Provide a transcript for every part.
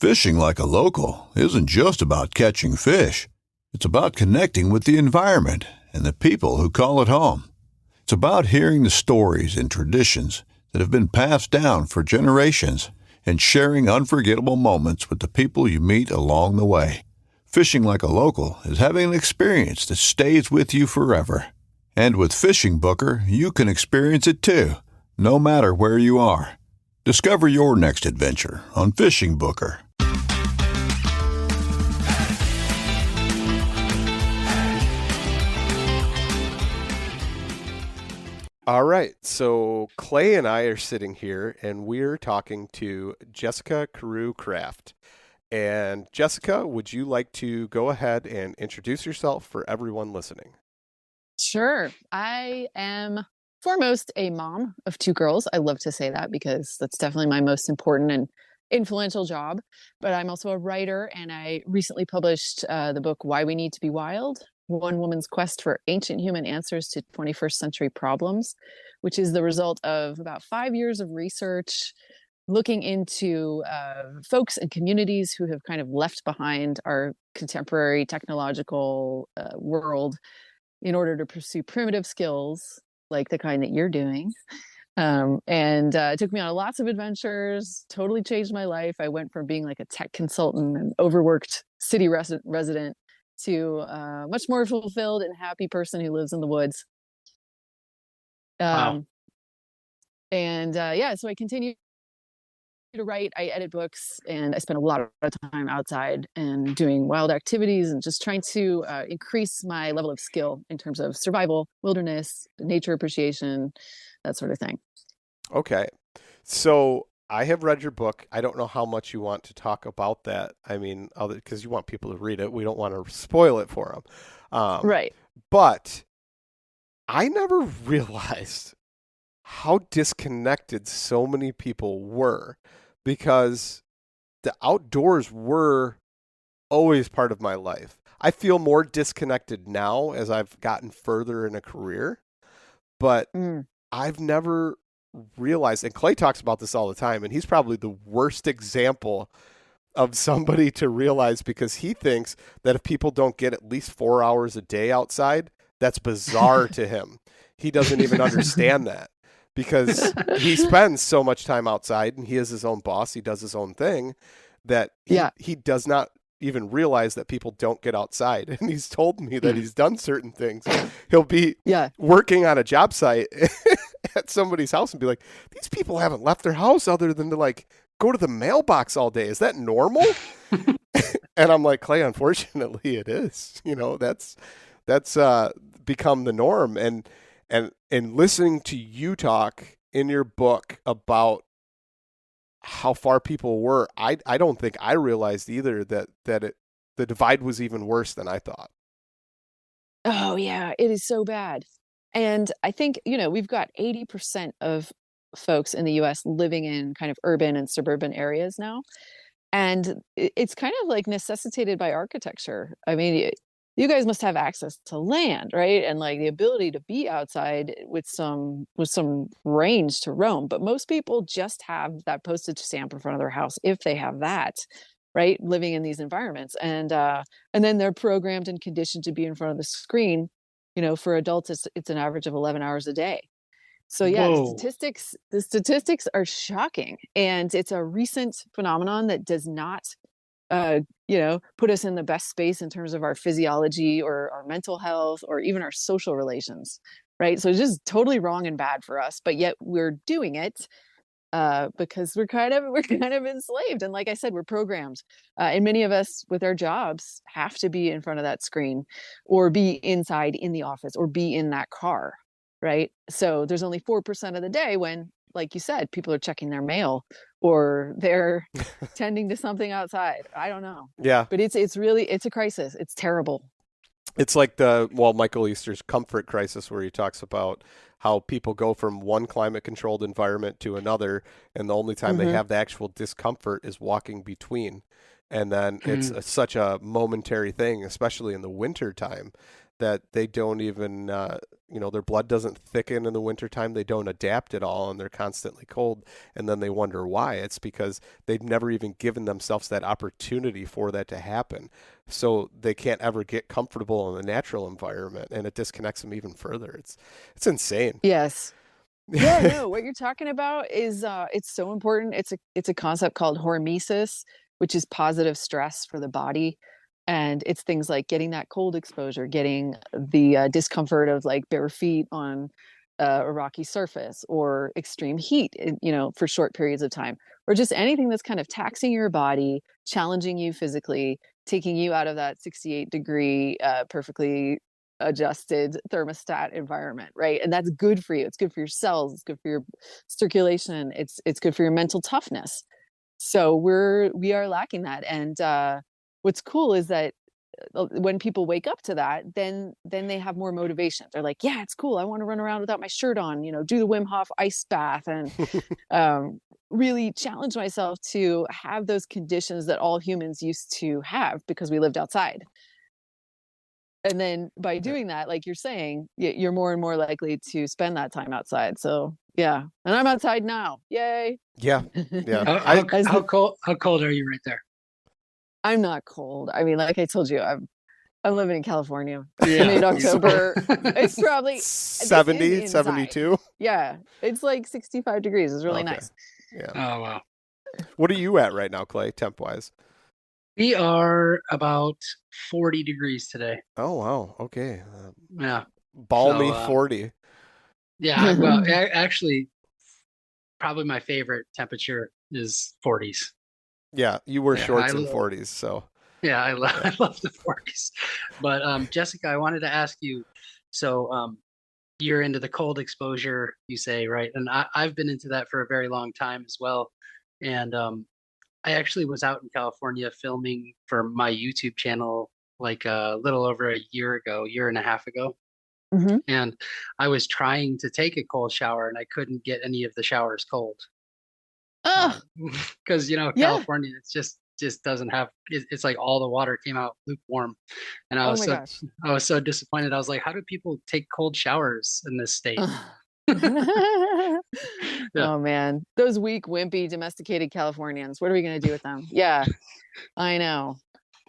Fishing like a local isn't just about catching fish. It's about connecting with the environment and the people who call it home. It's about hearing the stories and traditions that have been passed down for generations and sharing unforgettable moments with the people you meet along the way. Fishing like a local is having an experience that stays with you forever. And with Fishing Booker, you can experience it too, no matter where you are. Discover your next adventure on Fishing Booker. All right, so Clay and I are sitting here, and we're talking to Jessica Carew Kraft. And Jessica, would you like to go ahead and introduce yourself for everyone listening? Sure. I am foremost a mom of two girls. I love to say that because that's definitely my most important and influential job. But I'm also a writer, and I recently published the book Why We Need to Be Wild: One Woman's Quest for Ancient Human Answers to 21st Century Problems, which is the result of about 5 years of research looking into folks and communities who have kind of left behind our contemporary technological world in order to pursue primitive skills like the kind that you're doing. It took me on lots of adventures, totally changed my life. I went from being like a tech consultant and overworked city resident to a much more fulfilled and happy person who lives in the woods. Wow. So I continue to write. I edit books, and I spend a lot of time outside and doing wild activities and just trying to increase my level of skill in terms of survival, wilderness, nature appreciation, that sort of thing. Okay, so I have read your book. I don't know how much you want to talk about that. I mean, because you want people to read it. We don't want to spoil it for them. Right. But I never realized how disconnected so many people were, because the outdoors were always part of my life. I feel more disconnected now as I've gotten further in a career, but I've never realized, and Clay talks about this all the time, and he's probably the worst example of somebody to realize, because he thinks that if people don't get at least 4 hours a day outside, that's bizarre to him. He doesn't even understand that, because he spends so much time outside and he is his own boss. He does his own thing, that he does not even realize that people don't get outside. And he's told me that he's done certain things. He'll be working on a job site at somebody's house and be like, these people haven't left their house other than to like go to the mailbox all day. Is that normal? And I'm like, Clay, unfortunately it is. You know, that's become the norm. And listening to you talk in your book about how far people were, I don't think I realized either that the divide was even worse than I thought. Oh yeah, it is so bad. And I think, we've got 80% of folks in the US living in kind of urban and suburban areas now. And it's kind of like necessitated by architecture. I mean, you guys must have access to land, right? And like the ability to be outside with some range to roam. But most people just have that postage stamp in front of their house, if they have that, right? Living in these environments. And then they're programmed and conditioned to be in front of the screen. For adults, it's an average of 11 hours a day. So yeah, the statistics are shocking. And it's a recent phenomenon that does not put us in the best space in terms of our physiology or our mental health or even our social relations, right? So it's just totally wrong and bad for us, but yet we're doing it because we're kind of enslaved. And like I said, we're programmed. And many of us with our jobs have to be in front of that screen or be inside in the office or be in that car, right? So there's only 4% of the day when, like you said, people are checking their mail or they're tending to something outside. I don't know. Yeah. But it's a crisis. It's terrible. It's like Michael Easter's comfort crisis, where he talks about how people go from one climate controlled environment to another, and the only time they have the actual discomfort is walking between. And then it's such a momentary thing, especially in the winter time, that they don't even, their blood doesn't thicken in the wintertime. They don't adapt at all, and they're constantly cold. And then they wonder why. It's because they've never even given themselves that opportunity for that to happen. So they can't ever get comfortable in the natural environment, and it disconnects them even further. It's insane. Yes. Yeah, no, what you're talking about is it's so important. It's a concept called hormesis, which is positive stress for the body. And it's things like getting that cold exposure, getting the discomfort of like bare feet on a rocky surface, or extreme heat, for short periods of time, or just anything that's kind of taxing your body, challenging you physically, taking you out of that 68-degree, perfectly adjusted thermostat environment, right? And that's good for you. It's good for your cells. It's good for your circulation. It's good for your mental toughness. So we are lacking that. And what's cool is that when people wake up to that, then they have more motivation. They're like, yeah, it's cool. I want to run around without my shirt on, do the Wim Hof ice bath, and really challenge myself to have those conditions that all humans used to have because we lived outside. And then by doing that, like you're saying, you're more and more likely to spend that time outside. So yeah, and I'm outside now. Yay! Yeah, yeah. How cold are you right there? I'm not cold. I mean, like I told you, I'm living in California. Yeah. Mid-October. It's probably 70, 72. Yeah, it's like 65 degrees. It's really nice. Yeah. Oh, wow. What are you at right now, Clay, temp-wise? We are about 40 degrees today. Oh, wow. Okay. Yeah. Balmy So, 40. Yeah. Well, actually, probably my favorite temperature is 40s. Yeah, you wear shorts in love 40s, so. Yeah, I love the 40s. But Jessica, I wanted to ask you, so you're into the cold exposure, you say, right? And I've been into that for a very long time as well. And I actually was out in California filming for my YouTube channel like a little over a year and a half ago. Mm-hmm. And I was trying to take a cold shower, and I couldn't get any of the showers cold. Oh, Because Yeah. California, it's just doesn't have. It's like all the water came out lukewarm, and I oh was my so gosh. I was so disappointed. I was like, how do people take cold showers in this state? Yeah. Oh man, those weak, wimpy, domesticated Californians. What are we going to do with them? Yeah, I know.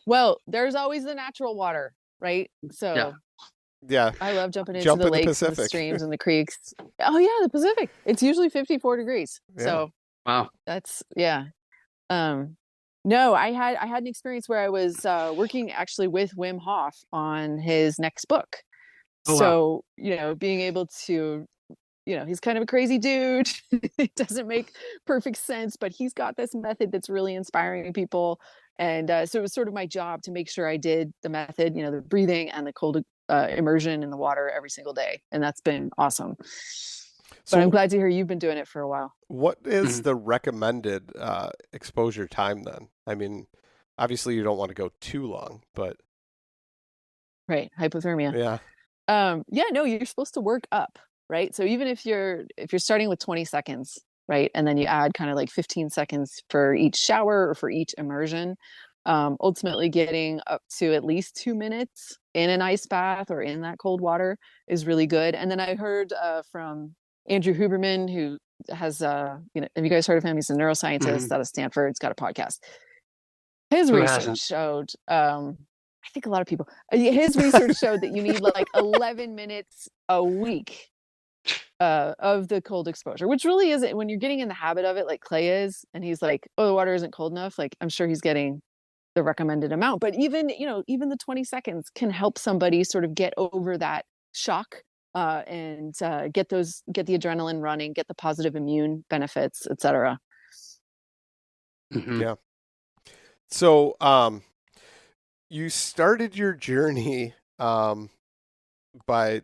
Well, there's always the natural water, right? So Yeah. I love jumping into Jump the in the lakes and the Pacific. streams and the creeks. Oh yeah, the Pacific. It's usually 54 degrees. Yeah. So Wow. that's no, I had an experience where I was working actually with Wim Hof on his next book. Oh, So, being able to, he's kind of a crazy dude. It doesn't make perfect sense, but he's got this method that's really inspiring people. And so it was sort of my job to make sure I did the method, the breathing and the cold immersion in the water every single day. And that's been awesome. So But I'm glad to hear you've been doing it for a while. what is Mhm. the recommended exposure time then? I mean, obviously you don't want to go too long, but Right. Hypothermia. yeah. No, you're supposed to work up, right? So even if you're starting with 20 seconds, right, and then you add kind of like 15 seconds for each shower or for each immersion, ultimately getting up to at least 2 minutes in an ice bath or in that cold water is really good. And then I heard from Andrew Huberman, who has have you guys heard of him? He's a neuroscientist out of Stanford. He's got a podcast. His Who research hasn't? showed I think a lot of people. His research showed that you need like 11 minutes a week of the cold exposure, which really isn't, when you're getting in the habit of it, like Clay is, and he's like, oh, the water isn't cold enough. Like, I'm sure he's getting the recommended amount, but even the 20 seconds can help somebody sort of get over that shock and get the adrenaline running, get the positive immune benefits, etc. Mhm. Yeah. So, you started your journey by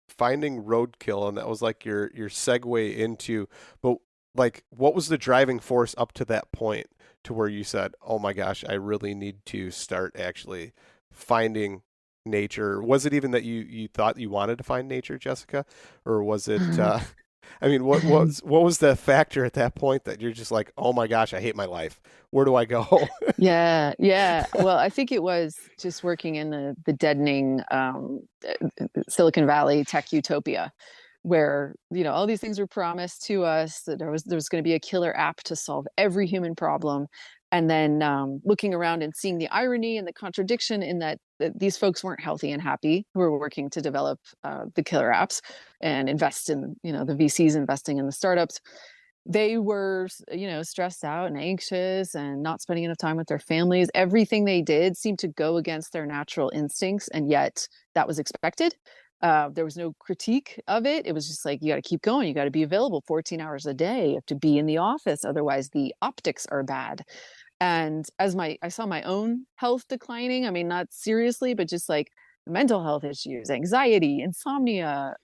finding roadkill, and that was like your segue into, but like what was the driving force up to that point to where you said, "Oh my gosh, I really need to start actually finding nature"? Was it even that you thought you wanted to find nature, Jessica, or was it I mean, what was the factor at that point that you're just like, oh my gosh, I hate my life. Where do I go? Yeah, yeah. Well, I think it was just working in the deadening Silicon Valley tech utopia, where all these things were promised to us, that there was going to be a killer app to solve every human problem, and then looking around and seeing the irony and the contradiction in that these folks weren't healthy and happy who were working to develop the killer apps and invest in the VCs investing in the startups. They were stressed out and anxious and not spending enough time with their families. Everything they did seemed to go against their natural instincts, and yet that was expected. There was no critique of it. It was just like, you got to keep going. You got to be available 14 hours a day. You have to be in the office. Otherwise, the optics are bad. And as I saw my own health declining, I mean, not seriously, but just like mental health issues, anxiety, insomnia,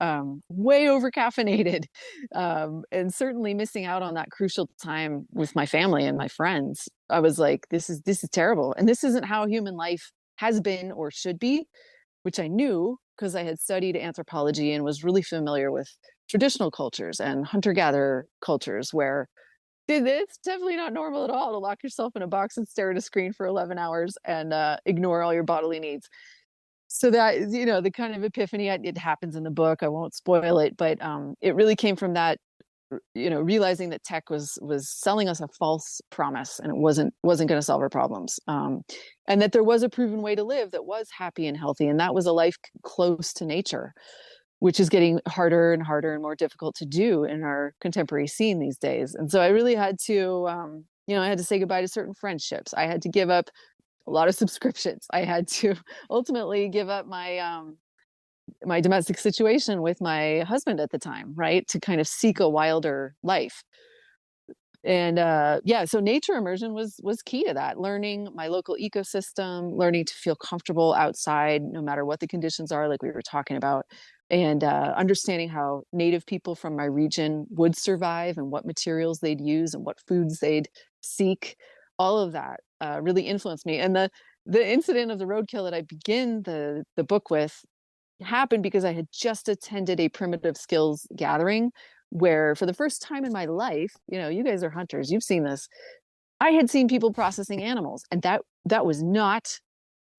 way over caffeinated, and certainly missing out on that crucial time with my family and my friends. I was like, this is terrible. And this isn't how human life has been or should be, which I knew because I had studied anthropology and was really familiar with traditional cultures and hunter-gatherer cultures where it's definitely not normal at all to lock yourself in a box and stare at a screen for 11 hours and ignore all your bodily needs. So that, the kind of epiphany, it happens in the book. I won't spoil it, but it really came from that, realizing that tech was selling us a false promise, and it wasn't going to solve our problems. And that there was a proven way to live that was happy and healthy. And that was a life close to nature, which is getting harder and harder and more difficult to do in our contemporary scene these days. And so I really had to, I had to say goodbye to certain friendships. I had to give up a lot of subscriptions. I had to ultimately give up my my domestic situation with my husband at the time, right, to kind of seek a wilder life. And so nature immersion was key to that. Learning my local ecosystem, learning to feel comfortable outside, no matter what the conditions are, like we were talking about, and understanding how native people from my region would survive and what materials they'd use and what foods they'd seek. All of that really influenced me. And the incident of the roadkill that I begin the book with happened because I had just attended a primitive skills gathering where, for the first time in my life, you guys are hunters, you've seen this, I had seen people processing animals, and that was not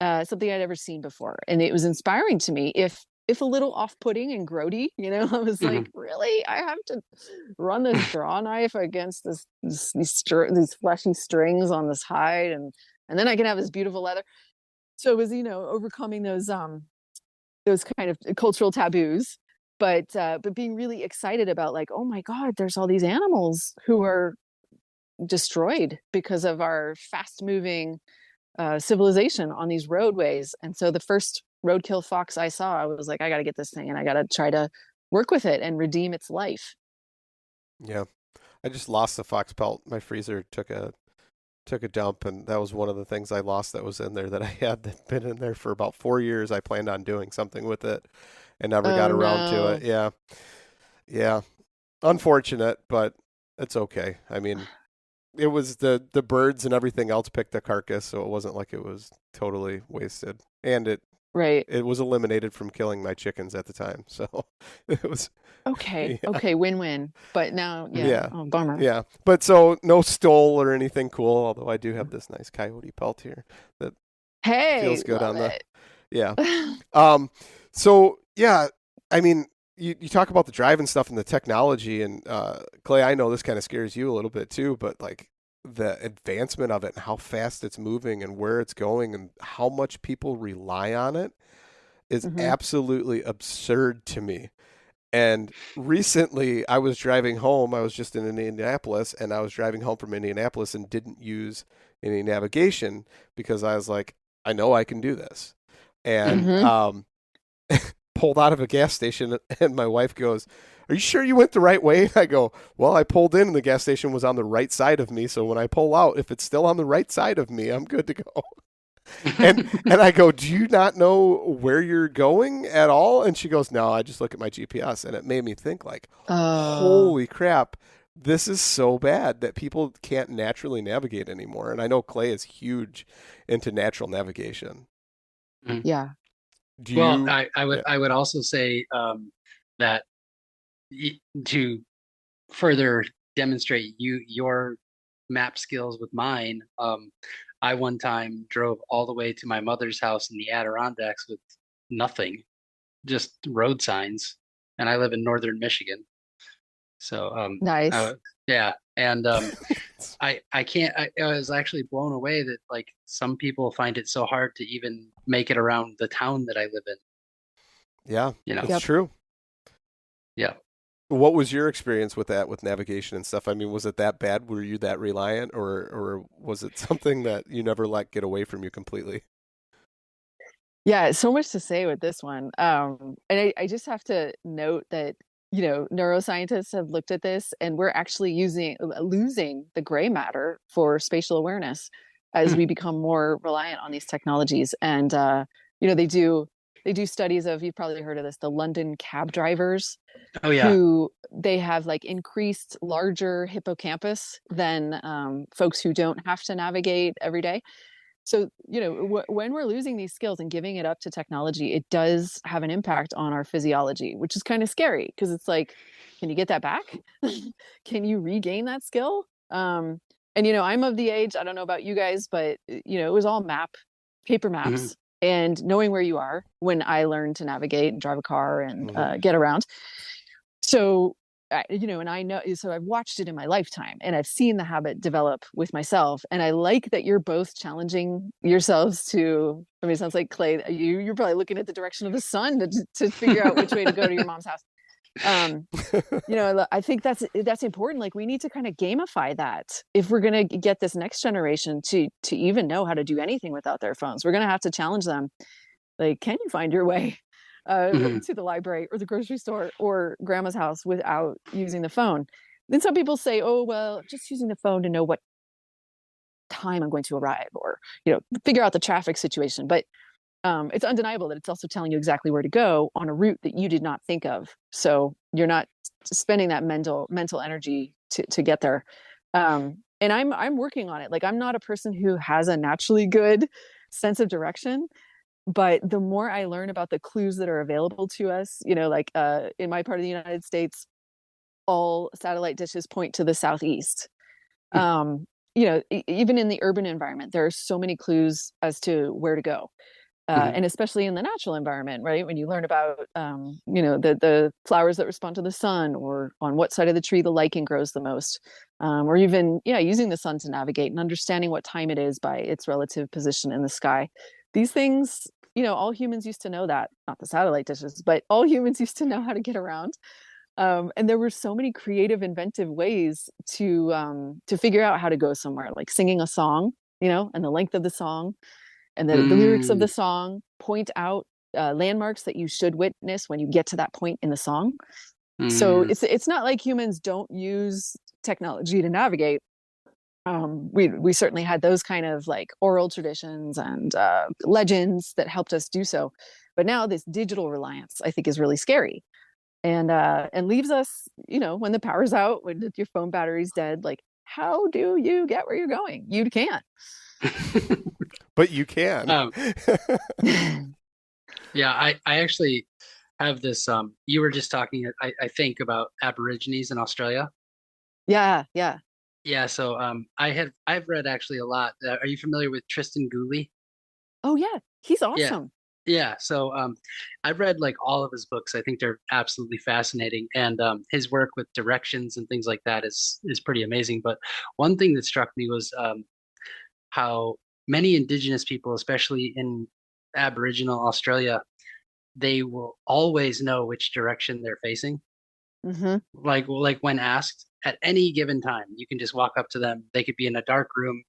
something I'd ever seen before. And it was inspiring to me, if a little off-putting and grody. I was like, really? I have to run this draw knife against these fleshy strings on this hide, and then I can have this beautiful leather. So it was, overcoming those kind of cultural taboos, but being really excited about, like, oh my God, there's all these animals who are destroyed because of our fast-moving civilization on these roadways. And so the first roadkill fox I saw, I was like, I got to get this thing and I got to try to work with it and redeem its life. Yeah. I just lost the fox pelt. My freezer took a dump, and that was one of the things I lost that was in there that I had that been in there for about 4 years. I planned on doing something with it and never got around to it. Yeah. Yeah. Unfortunate, but it's okay. I mean, it was the birds and everything else picked the carcass, so it wasn't like it was totally wasted. And it was eliminated from killing my chickens at the time. So it was okay. Yeah. Okay, win-win. But now, yeah. Oh, bummer. Yeah. But so no stole or anything cool, although I do have this nice coyote pelt here that feels good on it. Yeah. So yeah, I mean, you talk about the drive and stuff and the technology, and Clay, I know this kind of scares you a little bit too, but like the advancement of it and how fast it's moving and where it's going and how much people rely on it is absolutely absurd to me. And recently I was driving home. I was just in Indianapolis, and I was driving home from Indianapolis and didn't use any navigation because I was like, I know I can do this. And pulled out of a gas station, and my wife goes, "Are you sure you went the right way?" And I go, "Well, I pulled in and the gas station was on the right side of me. So when I pull out, if it's still on the right side of me, I'm good to go." and I go, "Do you not know where you're going at all?" And she goes, "No, I just look at my GPS." And it made me think, like, holy crap, this is so bad that people can't naturally navigate anymore. And I know Clay is huge into natural navigation. Yeah. I would also say that to further demonstrate your map skills with mine, I one time drove all the way to my mother's house in the Adirondacks with nothing, just road signs, and I live in northern Michigan. So Nice. yeah, and I can't. I was actually blown away that like some people find it so hard to even make it around the town that I live in. Yeah, You know, it's Yep. true. yeah. What was your experience with that, with navigation and stuff? I mean, was it that bad? Were you that reliant, or was it something that you never let get away from you completely? Yeah, so much to say with this one. And I just have to note that, neuroscientists have looked at this and we're actually losing the gray matter for spatial awareness as Hmm. we become more reliant on these technologies. And they do studies of, you've probably heard of this, the London cab drivers Oh yeah. who they have like increased larger hippocampus than folks who don't have to navigate every day. So, when we're losing these skills and giving it up to technology, it does have an impact on our physiology, which is kind of scary because it's like, can you get that back? Can you regain that skill? And, I'm of the age, I don't know about you guys, but, it was all paper Hmm. maps and knowing where you are when I learned to navigate and drive a car and Hmm. get around. So, and I know, so I've watched it in my lifetime and I've seen the habit develop with myself. And I like that you're both challenging yourselves to, I mean, it sounds like Clay, you're probably looking at the direction of the sun to figure out which way to go to your mom's house. Um, I think that's important. Like we need to kind of gamify that if we're going to get this next generation to even know how to do anything without their phones. We're going to have to challenge them. Like, can you find your way Hmm. to the library or the grocery store or grandma's house without using the phone? Then some people say, oh, well, just using the phone to know what time I'm going to arrive or, figure out the traffic situation. But it's undeniable that it's also telling you exactly where to go on a route that you did not think of. So you're not spending that mental energy to get there. And I'm working on it. Like I'm not a person who has a naturally good sense of direction, but the more I learn about the clues that are available to us, like in my part of the United States, all satellite dishes point to the southeast. Even in the urban environment, there are so many clues as to where to go. Hmm. And especially in the natural environment, right? When you learn about, the flowers that respond to the sun, or on what side of the tree the lichen grows the most, or even, using the sun to navigate and understanding what time it is by its relative position in the sky. These things, all humans used to know that, not the satellite dishes, but all humans used to know how to get around. And there were so many creative, inventive ways to figure out how to go somewhere, like singing a song, and the length of the song and the lyrics of the Mm. song point out landmarks that you should witness when you get to that point in the song. So Mm. it's not like humans don't use technology to navigate. We certainly had those kind of like oral traditions and legends that helped us do so. But now this digital reliance, I think, is really scary and leaves us, when the power's out, when your phone battery's dead. Like, how do you get where you're going? You can't. But you can. Um, yeah, I actually have this. You were just talking, I think, about Aborigines in Australia. Yeah, yeah. Yeah, so I've read actually a lot. Are you familiar with Tristan Gooley? Oh yeah, he's Yeah, awesome. yeah. So I've read like all of his books. I think they're absolutely fascinating, and his work with directions and things like that is pretty amazing. But one thing that struck me was how many indigenous people, especially in Aboriginal Australia, they will always know which direction they're facing. Hmm. Like when asked at any given time, you can just walk up to them. They could be in a dark room.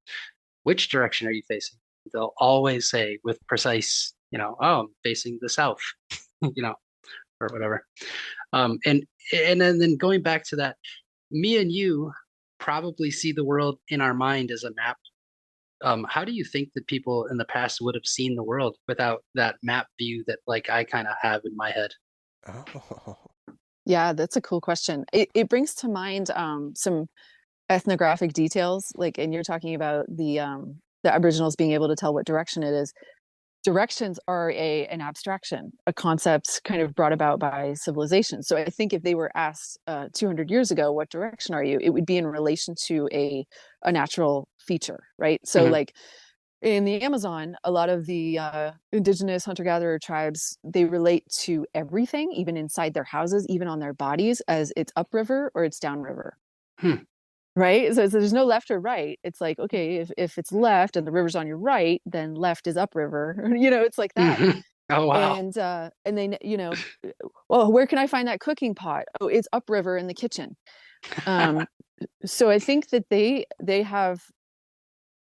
Which direction are you facing? They'll always say with precise, oh, I'm facing the south, you know, or whatever. And then going back to that, me and you probably see the world in our mind as a map. How do you think that people in the past would have seen the world without that map view that like I kind of have in my head? Oh. Yeah, that's a cool question. It brings to mind some ethnographic details, like, and you're talking about the Aboriginals being able to tell what direction it is. directions are an abstraction, a concept kind of brought about by civilization. So I think if they were asked 200 years ago, what direction are you, it would be in relation to a natural feature, right? So like in the Amazon, a lot of the indigenous hunter-gatherer tribes, they relate to everything, even inside their houses, even on their bodies, as it's upriver or it's downriver. Right? So there's no left or right. It's like, okay, if it's left and the river's on your right, then left is upriver. It's like that. Oh, wow. And then, well, where can I find that cooking pot? Oh, it's upriver in the kitchen. So I think that they have,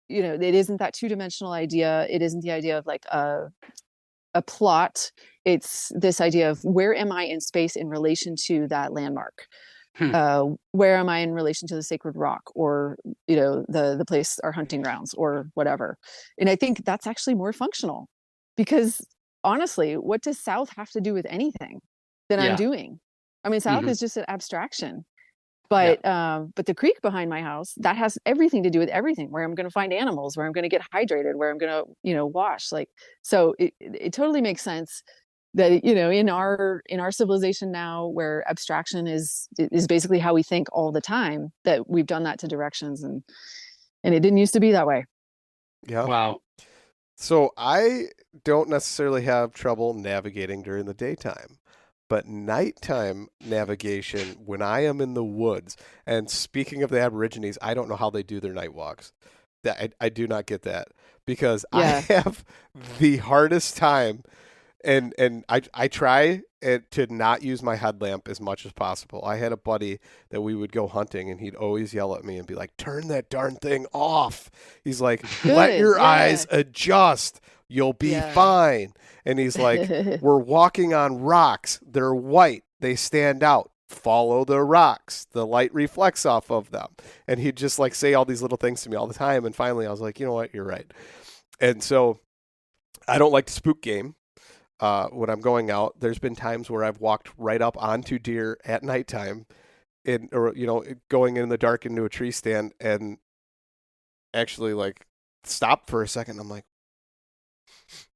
it isn't that two-dimensional idea. It isn't the idea of like a plot. It's this idea of where am I in space in relation to that landmark? Where am I in relation to the sacred rock, or the place, our hunting grounds, or whatever? And I think that's actually more functional, because honestly, what does south have to do with anything that I'm doing? I mean, south is just an abstraction, but the creek behind my house, that has everything to do with everything, where I'm going to find animals, where I'm going to get hydrated, where I'm going to wash. Like, so it totally makes sense that in our civilization now, where abstraction is basically how we think all the time, that we've done that to directions, and it didn't used to be that way. Yeah. Wow. So I don't necessarily have trouble navigating during the daytime, but nighttime navigation, when I am in the woods, and speaking of the Aborigines, I don't know how they do their night walks. I do not get that, because I have the hardest time. And I try to not use my headlamp as much as possible. I had a buddy that we would go hunting, and he'd always yell at me and be like, "Turn that darn thing off." He's like, "Let your eyes adjust. You'll be fine." And he's like, "We're walking on rocks. They're white. They stand out. Follow the rocks. The light reflects off of them." And he'd just like say all these little things to me all the time. And finally I was like, you know what? You're right. And so I don't like to spook game. When I'm going out, there's been times where I've walked right up onto deer at nighttime, going in the dark into a tree stand, and actually like stopped for a second. I'm like,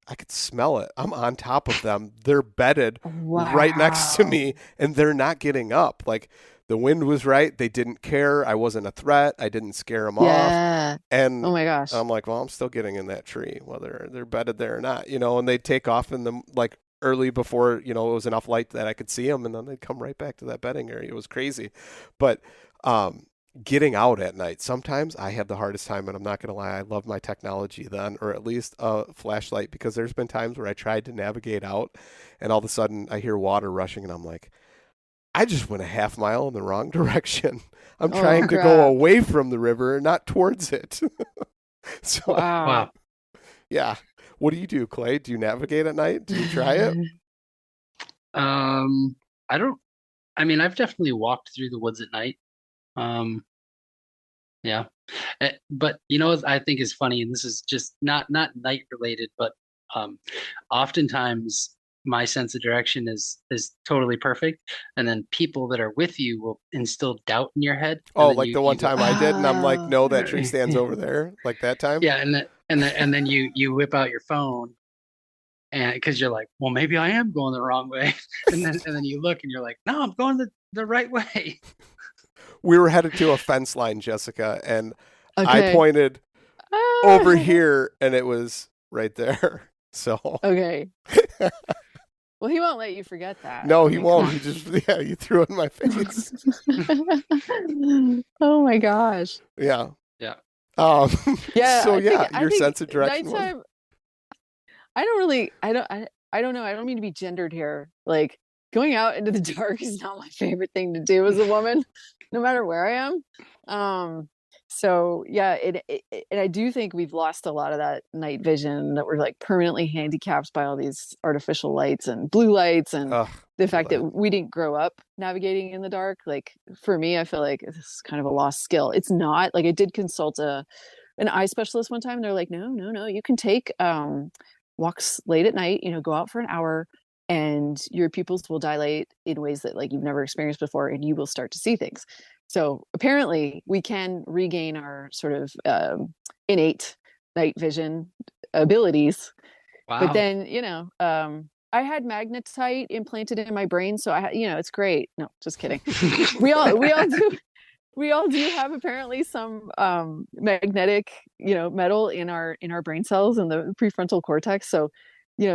I could smell it. I'm on top of them. They're bedded right next to me, and they're not getting up. Like, the wind was right. They didn't care. I wasn't a threat. I didn't scare them off. And oh my gosh, I'm like, well, I'm still getting in that tree, whether they're bedded there or not, and they'd take off in the like early before, it was enough light that I could see them, and then they'd come right back to that bedding area. It was crazy. But getting out at night, sometimes I have the hardest time, and I'm not going to lie. I love my technology then, or at least a flashlight, because there's been times where I tried to navigate out, and all of a sudden I hear water rushing, and I'm like, I just went a half mile in the wrong direction. I'm trying to go away from the river, not towards it. So, wow. Yeah. What do you do, Clay? Do you navigate at night? Do you try it? I've definitely walked through the woods at night. Yeah. But I think is funny, and this is just not night related, but oftentimes my sense of direction is totally perfect, and then people that are with you will instill doubt in your head. Oh, like the one time I did, and I'm like, no, that tree stands over there, like that time. Yeah, and then you whip out your phone, and because you're like, well, maybe I am going the wrong way, and then you look and you're like, no, I'm going the right way. We were headed to a fence line, Jessica, and I pointed over here, and it was right there. So okay. Well, he won't let you forget that. No, he won't. He just, you threw it in my face. Oh my gosh. Yeah. Yeah. Yeah. So your sense of direction. Nighttime, I don't know. I don't mean to be gendered here. Like, going out into the dark is not my favorite thing to do as a woman, no matter where I am. So yeah, and I do think we've lost a lot of that night vision, that we're like permanently handicapped by all these artificial lights and blue lights, and the fact that we didn't grow up navigating in the dark. Like, for me, I feel like this is kind of a lost skill. It's not like, I did consult an eye specialist one time, and they're like, no, you can take walks late at night, go out for an hour, and your pupils will dilate in ways that like you've never experienced before, and you will start to see things. So apparently we can regain our sort of innate night vision abilities But Wow. then, I had magnetite implanted in my brain, so it's great. No, just kidding. We all do have apparently some magnetic, metal in our brain cells in the prefrontal cortex. So,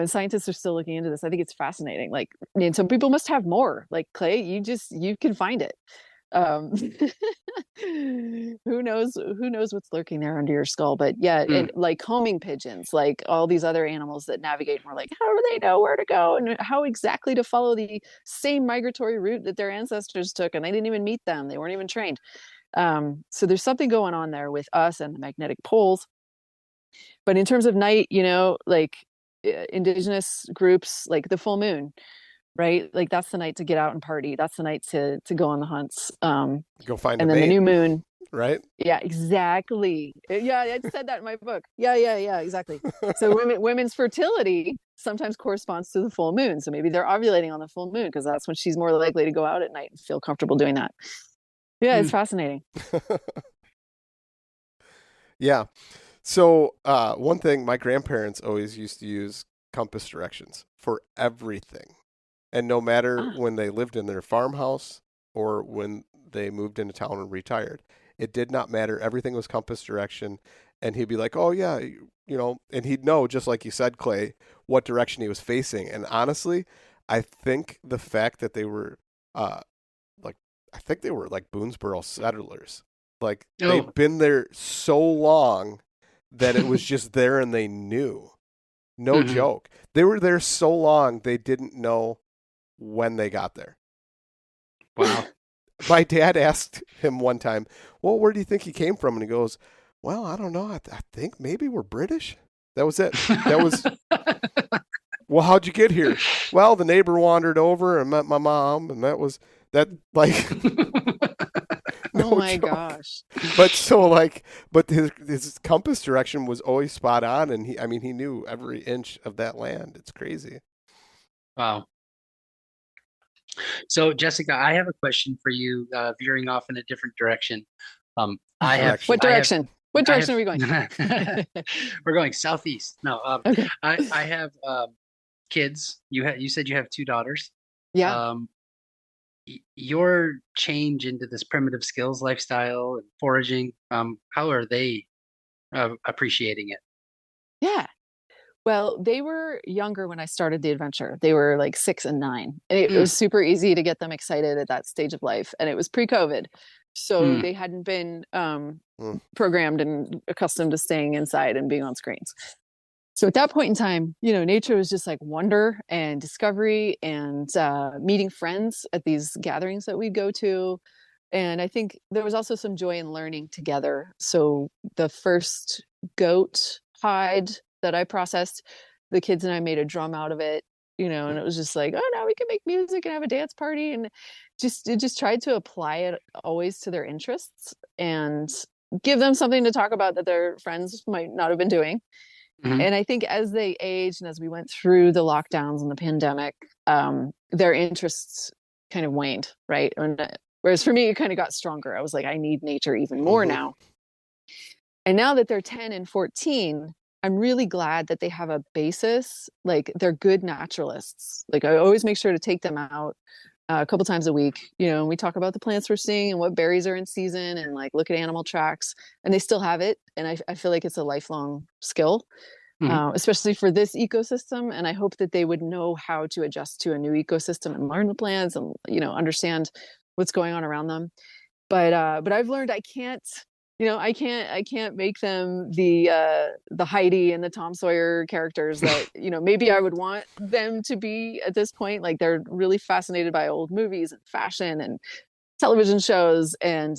scientists are still looking into this. I think it's fascinating. Like, and some people must have more. Like Clay, you can find it. um who knows what's lurking there under your skull. But yeah, Hmm. and like homing pigeons, like all these other animals that navigate, and we're like, how do they know where to go and how exactly to follow the same migratory route that their ancestors took, and they didn't even meet them, they weren't even trained. So there's something going on there with us and the magnetic poles. But in terms of night, like indigenous groups, like the full moon, right? Like that's the night to get out and party. That's the night to go on the hunts. Go find a And then the mate, new moon. right? Yeah, exactly. Yeah, I said that in my book. Yeah, exactly. So women's fertility sometimes corresponds to the full moon. So maybe they're ovulating on the full moon because that's when she's more likely to go out at night and feel comfortable doing that. Yeah, Hmm. it's fascinating. Yeah. So one thing, my grandparents always used to use compass directions for everything. And no matter Ah, when they lived in their farmhouse or when they moved into town and retired, it did not matter. Everything was compass direction. And he'd be like, oh, yeah, and he'd know, just like you said, Clay, what direction he was facing. And honestly, I think the fact that they were uh, like, I think they were like Boonesboro settlers. Like Oh. they'd been there so long that it was just there and they knew. No Mhm. joke. They were there so long they didn't know when they got there. Wow. My dad asked him one time, well, where do you think he came from? And he goes, well, I don't know. I think maybe we're British. That was it. That was, well, how'd you get here? Well, the neighbor wandered over and met my mom. And that was that, like, no oh my joke. gosh. But so, like, but his compass direction was always spot on. And he knew every inch of that land. It's crazy. Wow. So, Jessica, I have a question for you, veering off in a different direction. I have, Direction. What direction? What I direction are we going? we're going southeast. No, Okay. I have kids. You said you have two daughters. Yeah. Um, your change into this primitive skills lifestyle and foraging, how are they appreciating it? Yeah. Well, they were younger when I started the adventure. They were like 6 and 9. And it Mm, was super easy to get them excited at that stage of life. And it was pre-COVID. So mm, they hadn't been Mm. programmed and accustomed to staying inside and being on screens. So at that point in time, nature was just like wonder and discovery and meeting friends at these gatherings that we'd go to. And I think there was also some joy in learning together. So the first goat hide that I processed, the kids and I made a drum out of it, and it was just like, oh, now we can make music and have a dance party. And just tried to apply it always to their interests and give them something to talk about that their friends might not have been doing. mhm, And I think as they aged and as we went through the lockdowns and the pandemic, their interests kind of waned, right? Whereas for me, it kind of got stronger. I was like, I need nature even more Mhm. now. And now that they're 10 and 14, I'm really glad that they have a basis. Like they're good naturalists. Like I always make sure to take them out a couple times a week, and we talk about the plants we're seeing and what berries are in season and like look at animal tracks, and they still have it. And I feel like it's a lifelong skill, mhm. especially for this ecosystem. And I hope that they would know how to adjust to a new ecosystem and learn the plants and, understand what's going on around them. But I've learned I can't, I can't make them the Heidi and the Tom Sawyer characters that, maybe I would want them to be at this point. Like they're really fascinated by old movies and fashion and television shows. And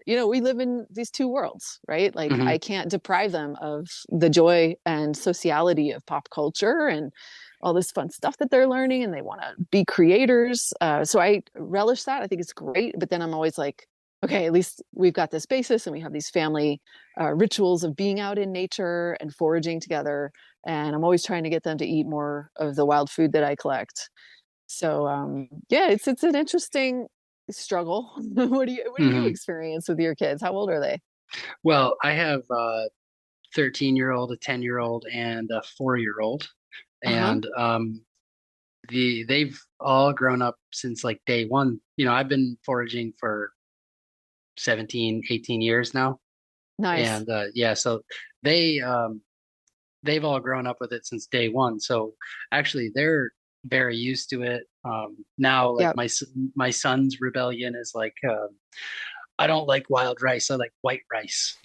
we live in these two worlds, right? Like Mhm. I can't deprive them of the joy and sociality of pop culture and all this fun stuff that they're learning, and they want to be creators. So I relish that. I think it's great. But then I'm always like, okay, at least we've got this basis and we have these family rituals of being out in nature and foraging together. And I'm always trying to get them to eat more of the wild food that I collect. So yeah, it's an interesting struggle. What do you Mhm. experience with your kids? How old are they? Well, I have a 13-year-old, a 10-year-old, and a 4-year-old. and they've all grown up since like day one. I've been foraging for 17, 18 years now. Nice. And so they they've all grown up with it since day one. So actually they're very used to it. Now like Yep. my son's rebellion is like I don't like wild rice, I like white rice.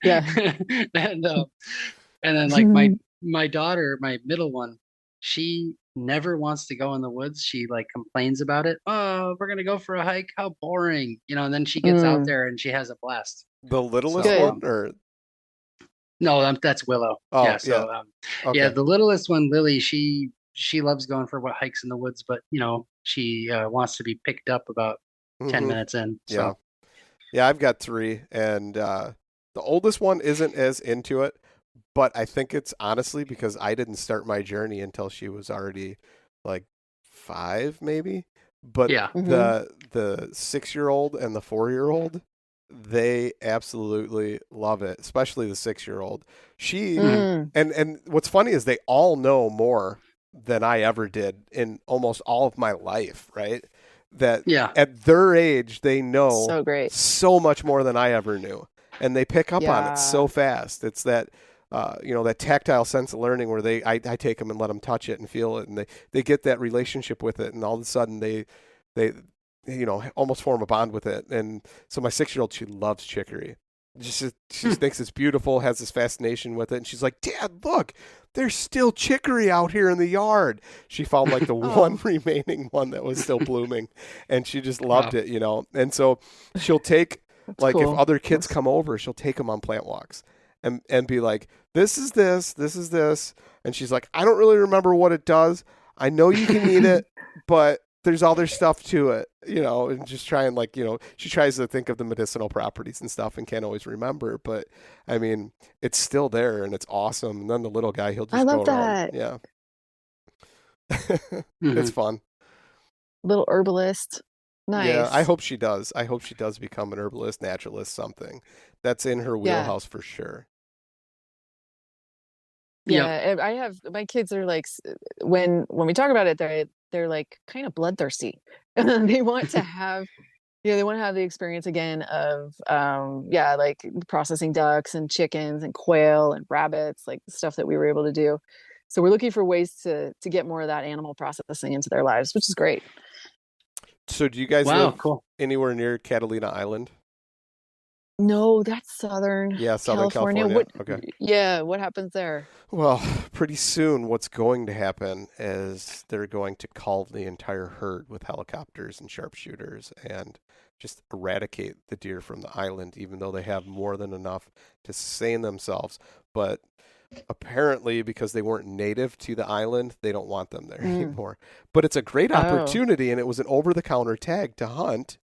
Yeah. And then like my daughter, my middle one, she never wants to go in the woods. She like complains about it. Oh, we're gonna go for a hike. How boring, and then she gets out there and she has a blast. The littlest So, one, or no, that's Willow. oh Yeah. So okay. yeah, the littlest one, Lily, she loves going for what hikes in the woods, but she wants to be picked up about 10 minutes in. So yeah, I've got 3, and the oldest one isn't as into it, but I think it's honestly because I didn't start my journey until she was already like 5, maybe. But yeah, the 6-year-old and the 4-year-old, they absolutely love it, especially the 6-year-old. She and what's funny is they all know more than I ever did in almost all of my life, right? That at their age they know so great, so much more than I ever knew, and they pick up on it so fast. It's that that tactile sense of learning where I take them and let them touch it and feel it, and they get that relationship with it, and all of a sudden they almost form a bond with it. And so my 6-year-old, she loves chicory. She thinks it's beautiful, has this fascination with it, and she's like, Dad, look, there's still chicory out here in the yard. She found like the one remaining one that was still blooming, and she just loved it, And so she'll take if other kids come over, she'll take them on plant walks and be like, this is this. And she's like, I don't really remember what it does. I know you can eat it, but there's other stuff to it, and just try and she tries to think of the medicinal properties and stuff and can't always remember, but I mean, it's still there and it's awesome. And then the little guy, he'll just go around. Yeah. It's fun. Little herbalist. Nice. Yeah, I hope she does. I hope she does become an herbalist, naturalist, something. That's in her wheelhouse for sure. Yeah, I have, my kids are like, when we talk about it, they're like kind of bloodthirsty. They want to have, they want to have the experience again of, like processing ducks and chickens and quail and rabbits, like the stuff that we were able to do. So we're looking for ways to get more of that animal processing into their lives, which is great. So do you guys live anywhere near Catalina Island? No, that's Southern California. Okay. Yeah, what happens there? Well, pretty soon what's going to happen is they're going to cull the entire herd with helicopters and sharpshooters and just eradicate the deer from the island, even though they have more than enough to sustain themselves. But apparently, because they weren't native to the island, they don't want them there anymore. But it's a great opportunity, and it was an over-the-counter tag to hunt.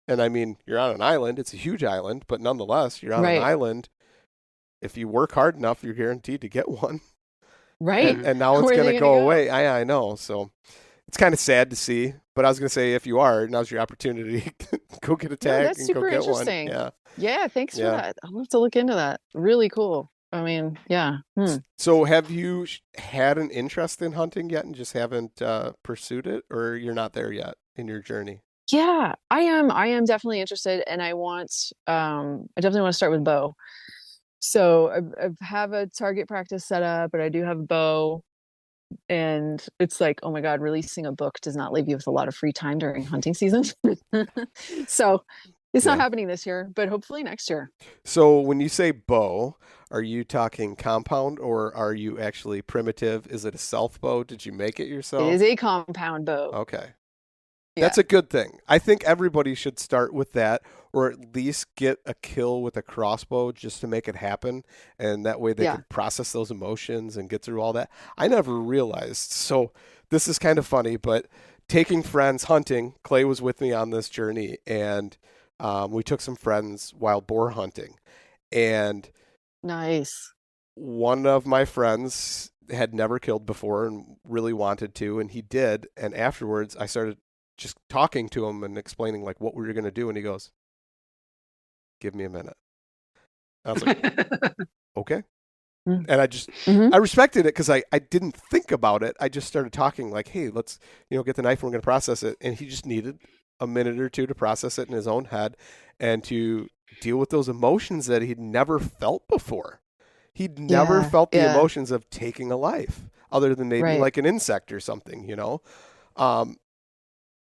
And I mean, you're on an island. It's a huge island, but nonetheless, you're on an island. If you work hard enough, you're guaranteed to get one. Right. And now it's going to go away. I know. So it's kind of sad to see. But I was going to say, if you are, now's your opportunity. Go get a tag and go get one. Yeah, thanks for that. I'll have to look into that. Really cool. I mean, yeah. So have you had an interest in hunting yet and just haven't pursued it, or you're not there yet in your journey? Yeah, I am definitely interested, and I definitely want to start with bow. So I have a target practice set up, but I do have a bow, and it's like, oh my God, releasing a book does not leave you with a lot of free time during hunting season. So it's not happening this year, but hopefully next year. So when you say bow, are you talking compound or are you actually primitive? Is it a self bow? Did you make it yourself? It is a compound bow. Okay. That's a good thing. I think everybody should start with that, or at least get a kill with a crossbow just to make it happen. And that way they can process those emotions and get through all that. I never realized. So this is kind of funny, but taking friends hunting, Clay was with me on this journey, and we took some friends wild boar hunting. And nice. One of my friends had never killed before and really wanted to, and he did. And afterwards I started just talking to him and explaining like what we were going to do. And he goes, give me a minute. I was like, okay. Mm. And I just, Mhm. I respected it because I didn't think about it. I just started talking like, hey, let's, get the knife and we're going to process it. And he just needed a minute or two to process it in his own head and to deal with those emotions that he'd never felt before. He'd never felt the emotions of taking a life other than maybe Right. like an insect or something,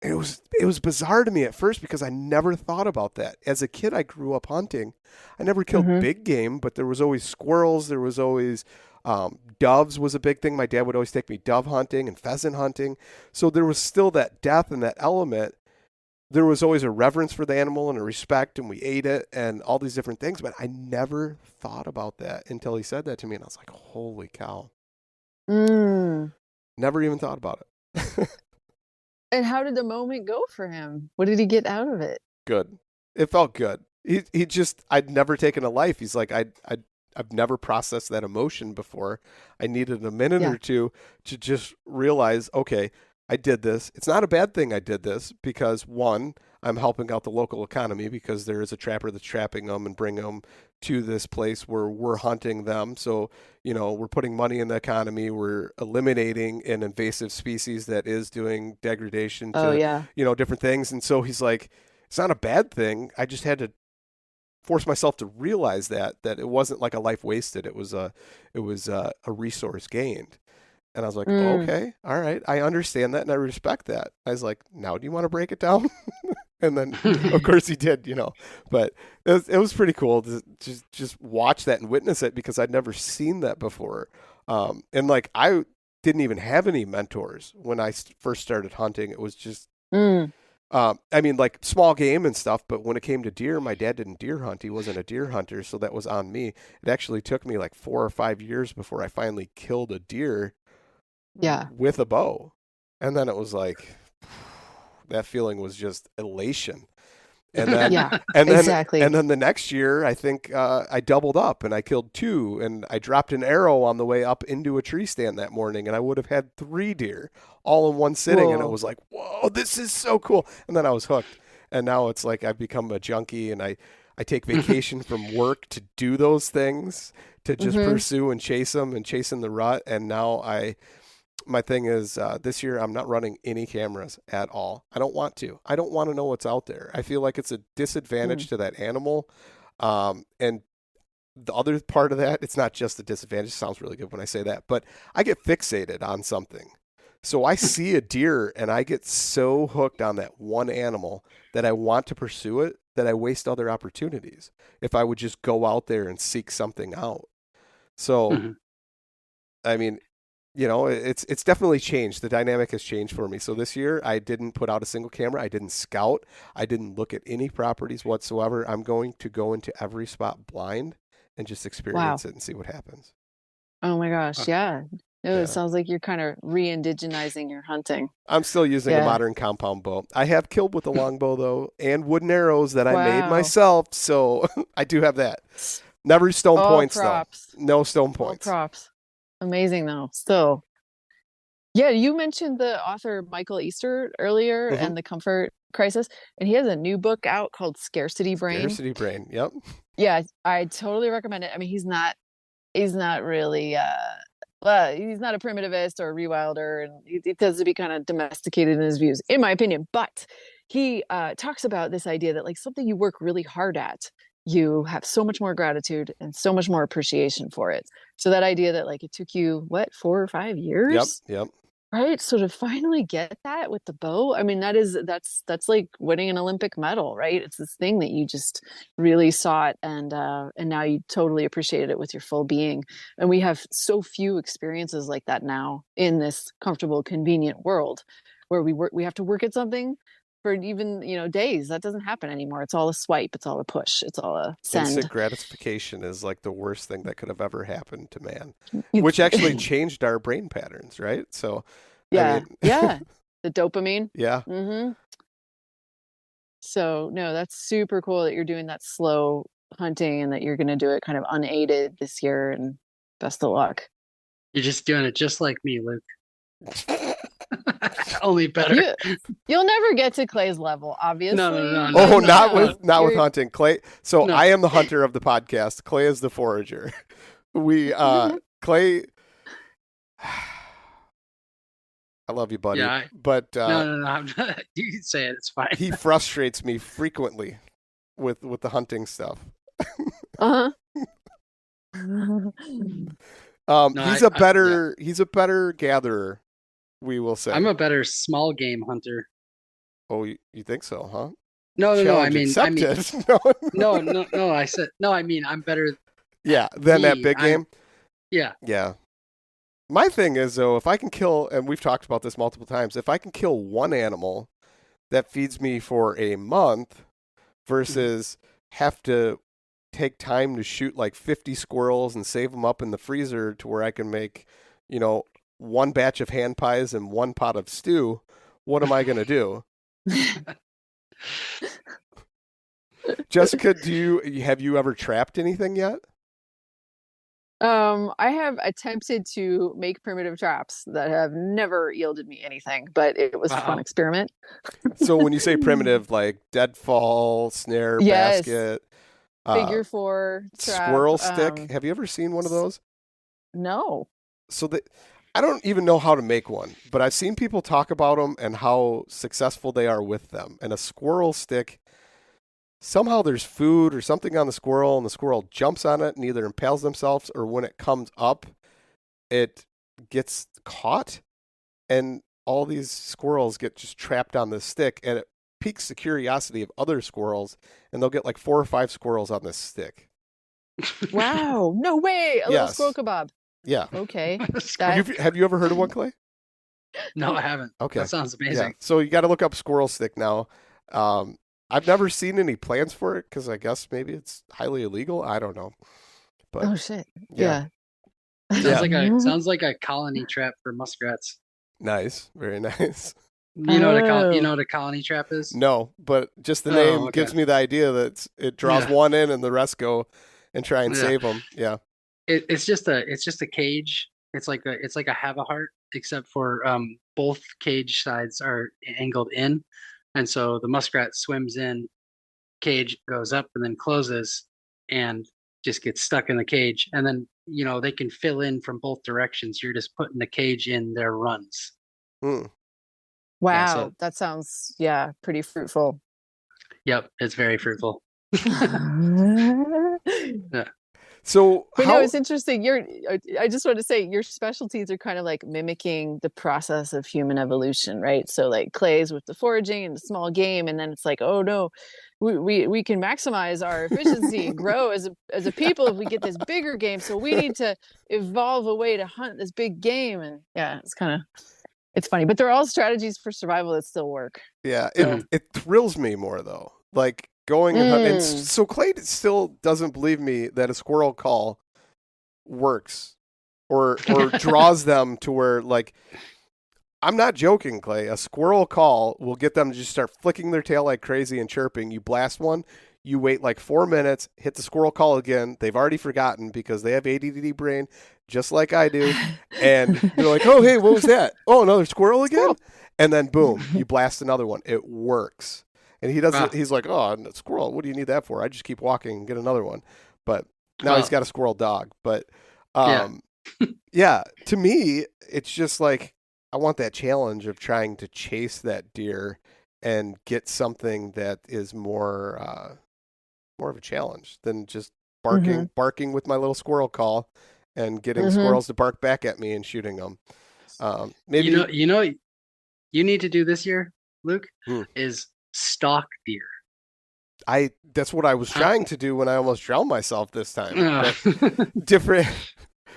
It was bizarre to me at first because I never thought about that. As a kid, I grew up hunting. I never killed Mhm. big game, but there was always squirrels. There was always doves was a big thing. My dad would always take me dove hunting and pheasant hunting. So there was still that death and that element. There was always a reverence for the animal and a respect, and we ate it and all these different things. But I never thought about that until he said that to me, and I was like, "Holy cow!" Mm. Never even thought about it. And how did the moment go for him? What did he get out of it? Good. It felt good. He just I'd never taken a life. He's like I've never processed that emotion before. I needed a minute Yeah. or two to just realize, okay, I did this. It's not a bad thing I did this because one, I'm helping out the local economy because there is a trapper that's trapping them and bringing them to this place where we're hunting them. So, we're putting money in the economy. We're eliminating an invasive species that is doing degradation Oh to, yeah. different things. And so he's like, it's not a bad thing. I just had to force myself to realize that it wasn't like a life wasted. It was a resource gained. And I was like, Mm. okay, all right. I understand that and I respect that. I was like, now do you want to break it down? And then of course he did, but it was pretty cool to just watch that and witness it because I'd never seen that before. And like, I didn't even have any mentors when I first started hunting. It was just, I mean, like small game and stuff, but when it came to deer, my dad didn't deer hunt. He wasn't a deer hunter. So that was on me. It actually took me like 4 or 5 years before I finally killed a deer Yeah. with a bow. And then it was like, that feeling was just elation. And then, Yeah. and then, Exactly. and then the next year, I think I doubled up and I killed 2 and I dropped an arrow on the way up into a tree stand that morning and I would have had 3 deer all in one sitting. Whoa. And it was like, whoa, this is so cool. And then I was hooked. And now it's like I've become a junkie and I take vacation from work to do those things, to just pursue and chase them and chase in the rut. And now my thing is this year I'm not running any cameras at all. I don't want to. I don't want to know what's out there. I feel like it's a disadvantage to that animal. And the other part of that, it's not just a disadvantage. It sounds really good when I say that, but I get fixated on something. So I see a deer and I get so hooked on that one animal that I want to pursue it that I waste other opportunities if I would just go out there and seek something out. So, I mean, it's definitely changed. The dynamic has changed for me. So this year I didn't put out a single camera. I didn't scout. I didn't look at any properties whatsoever. I'm going to go into every spot blind and just experience it and see what happens. Oh my gosh. Yeah. No, Yeah. It sounds like you're kind of re-indigenizing your hunting. I'm still using a modern compound bow. I have killed with a longbow though, and wooden arrows that I made myself. So I do have that. Never stone points props. though. No stone points. Props. Amazing though. Still. Yeah, you mentioned the author Michael Easter earlier and the comfort crisis, and he has a new book out called Scarcity Brain. Scarcity Brain. Yep. Yeah, I totally recommend it. I mean, he's not really well, he's not a primitivist or a rewilder, and he tends to be kind of domesticated in his views, in my opinion. But he talks about this idea that like something you work really hard at, you have so much more gratitude and so much more appreciation for it. So that idea that like it took you 4 or 5 years, Yep. right? So to finally get that with the bow, I mean, that's like winning an Olympic medal, right? It's this thing that you just really sought, and now you totally appreciated it with your full being. And we have so few experiences like that now in this comfortable, convenient world, where we have to work at something for even days. That doesn't happen anymore. It's all a swipe. It's all a push. It's all a send. Instant gratification is like the worst thing that could have ever happened to man, which actually changed our brain patterns, right? So yeah, I mean, yeah, the dopamine. Yeah. So no, that's super cool that you're doing that slow hunting and that you're going to do it kind of unaided this year. And best of luck. You're just doing it just like me, Luke. Only better. You'll never get to Clay's level, obviously. No. Oh, not with hunting, Clay. So I am the hunter of the podcast. Clay is the forager. We Clay, I love you, buddy. Yeah. But No. I'm not, you can say it. It's fine. he frustrates me frequently with the hunting stuff. Uh-huh. No, He's a better gatherer, we will say. I'm a better small game hunter. Oh, you think so, huh? No. I Challenge mean, accepted. no. I said no. I mean, I'm better. Yeah, than that Me, big game. Yeah. Yeah. My thing is, though, if I can kill, and we've talked about this multiple times, if I can kill one animal that feeds me for a month versus have to take time to shoot like 50 squirrels and save them up in the freezer to where I can make, one batch of hand pies and one pot of stew, what am I going to do? Jessica, have you ever trapped anything yet? I have attempted to make primitive traps that have never yielded me anything, but it was a fun experiment. So when you say primitive, like deadfall, snare, Yes. basket, Figure 4 trap, squirrel stick. Have you ever seen one of those? No. So I don't even know how to make one, but I've seen people talk about them and how successful they are with them. And a squirrel stick, somehow there's food or something on the squirrel, and the squirrel jumps on it and either impales themselves, or when it comes up, it gets caught, and all these squirrels get just trapped on this stick, and it piques the curiosity of other squirrels, and they'll get like 4 or 5 squirrels on this stick. Wow. No way. A little squirrel kebab. Yeah. Okay. Have you ever heard of one, Clay? No, I haven't. Okay. That sounds amazing. Yeah. So you got to look up squirrel stick now. I've never seen any plans for it because I guess maybe it's highly illegal. I don't know. But oh shit. Yeah. Sounds like a colony trap for muskrats. Nice. Very nice. You know what a colony trap is? No, but just the name gives me the idea that it draws one in and the rest go and try and save them. Yeah. It's just a cage. It's like a have a heart, except for both cage sides are angled in, and so the muskrat swims in, cage goes up and then closes, and just gets stuck in the cage. And then they can fill in from both directions. You're just putting the cage in their runs. Hmm. Wow, that sounds pretty fruitful. Yep, it's very fruitful. Yeah. So, no, it's interesting. I just want to say your specialties are kind of like mimicking the process of human evolution, right? So like Clay's with the foraging and the small game, and then it's like, oh no, we can maximize our efficiency and grow as a people if we get this bigger game. So we need to evolve a way to hunt this big game, and it's funny, but they're all strategies for survival that still work. Yeah, it thrills me more though. Like going and hunting. And so Clay still doesn't believe me that a squirrel call works or draws them to where, like, I'm not joking, Clay. A squirrel call will get them to just start flicking their tail like crazy and chirping. You blast one, you wait like 4 minutes, hit the squirrel call again. They've already forgotten because they have ADD brain just like I do. And they're like, oh, hey, what was that? Oh, another squirrel again? And then boom, you blast another one. It works. And he doesn't. Wow. He's like, oh, squirrel. What do you need that for? I just keep walking and get another one. But now he's got a squirrel dog. But yeah, to me, it's just like I want that challenge of trying to chase that deer and get something that is more of a challenge than just barking with my little squirrel call and getting squirrels to bark back at me and shooting them. Maybe you need to do this year, Luke, is stalk deer. That's what I was trying to do when I almost drowned myself this time. Different.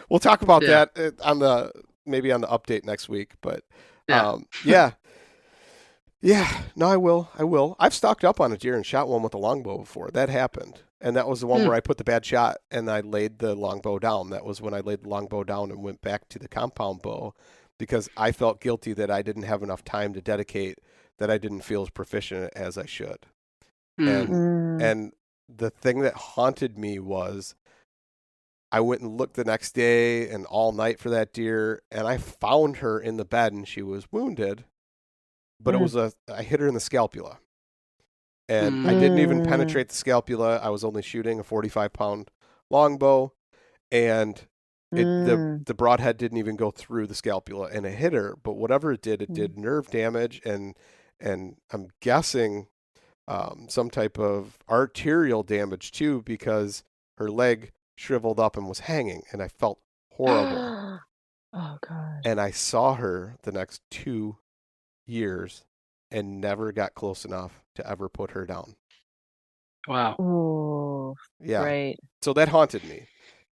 We'll talk about that on the update next week. But yeah. No, I will. I've stalked up on a deer and shot one with a longbow before. That happened, and that was the one where I put the bad shot and I laid the longbow down. That was when I laid the longbow down and went back to the compound bow because I felt guilty that I didn't have enough time to dedicate, that I didn't feel as proficient as I should. And the thing that haunted me was I went and looked the next day and all night for that deer, and I found her in the bed and she was wounded, but I hit her in the scapula. And I didn't even penetrate the scapula. I was only shooting a 45-pound longbow, and Mm. the broadhead didn't even go through the scapula and it hit her. But whatever it did nerve damage, and I'm guessing some type of arterial damage too, because her leg shriveled up and was hanging, and I felt horrible. Oh God. And I saw her the next 2 years and never got close enough to ever put her down. Wow. Oh, Yeah. right. So that haunted me.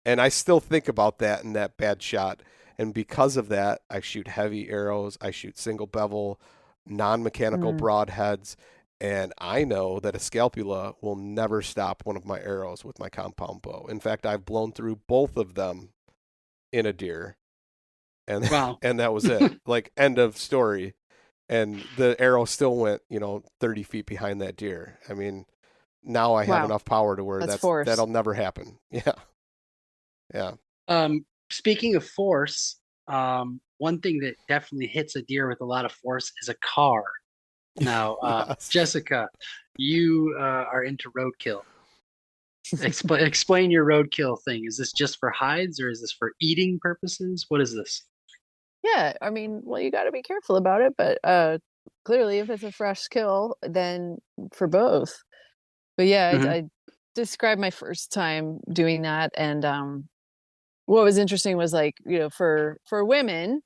And I still think about that and that bad shot. And because of that, I shoot heavy arrows. I shoot single bevel, non-mechanical broadheads. And I know that a scapula will never stop one of my arrows with my compound bow. In fact, I've blown through both of them in a deer. And, Wow. and that was it. Like, end of story. And the arrow still went, 30 feet behind that deer. I mean, now I have Wow. enough power to where That's force. that'll never happen. Yeah. Yeah. Speaking of force, one thing that definitely hits a deer with a lot of force is a car. Now, Yes. Jessica, you are into roadkill. Explain your roadkill thing. Is this just for hides, or is this for eating purposes? What is this? Yeah, I mean, well, you got to be careful about it, but clearly, if it's a fresh kill, then for both. But yeah, Mhm. I described my first time doing that, and what was interesting was, like, for women,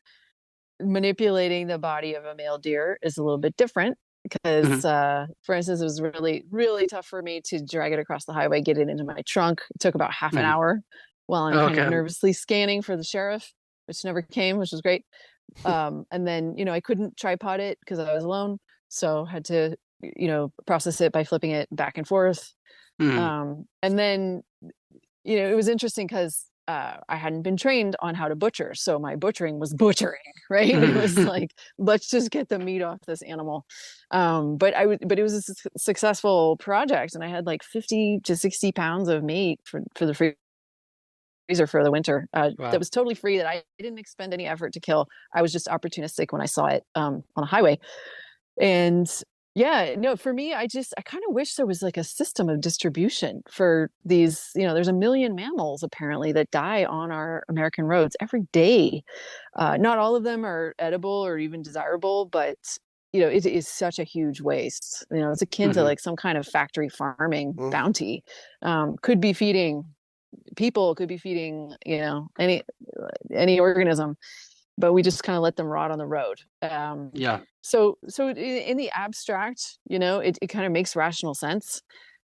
manipulating the body of a male deer is a little bit different because, for instance, it was really, really tough for me to drag it across the highway, get it into my trunk. It took about half an hour while I'm kind of Okay. nervously scanning for the sheriff, which never came, which was great. And then, I couldn't tripod it because I was alone. So had to, process it by flipping it back and forth. And then, it was interesting because I hadn't been trained on how to butcher. So my butchering was butchering, right? It was like, let's just get the meat off this animal. But it was a successful project. And I had like 50 to 60 pounds of meat for the freezer for the winter. Wow. That was totally free, that I didn't expend any effort to kill. I was just opportunistic when I saw it on the highway. And yeah, no, for me, I kind of wish there was like a system of distribution for these. There's a million mammals apparently that die on our American roads every day. Not all of them are edible or even desirable, but it is such a huge waste. It's akin to like some kind of factory farming bounty. Could be feeding people, could be feeding any organism, but we just kind of let them rot on the road. So in the abstract, it kind of makes rational sense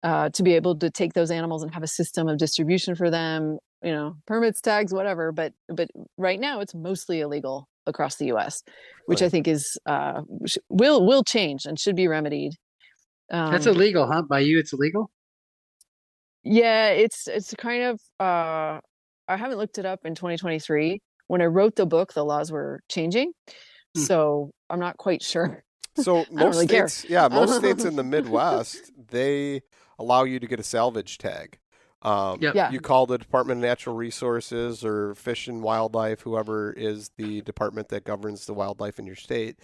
to be able to take those animals and have a system of distribution for them, permits, tags, whatever. But right now it's mostly illegal across the US, which I think is will change and should be remedied. That's illegal, huh? By you, it's illegal? Yeah, it's kind of I haven't looked it up in 2023. When I wrote the book, the laws were changing. So I'm not quite sure. So most really states, most states in the Midwest, they allow you to get a salvage tag. You call the Department of Natural Resources or Fish and Wildlife, whoever is the department that governs the wildlife in your state,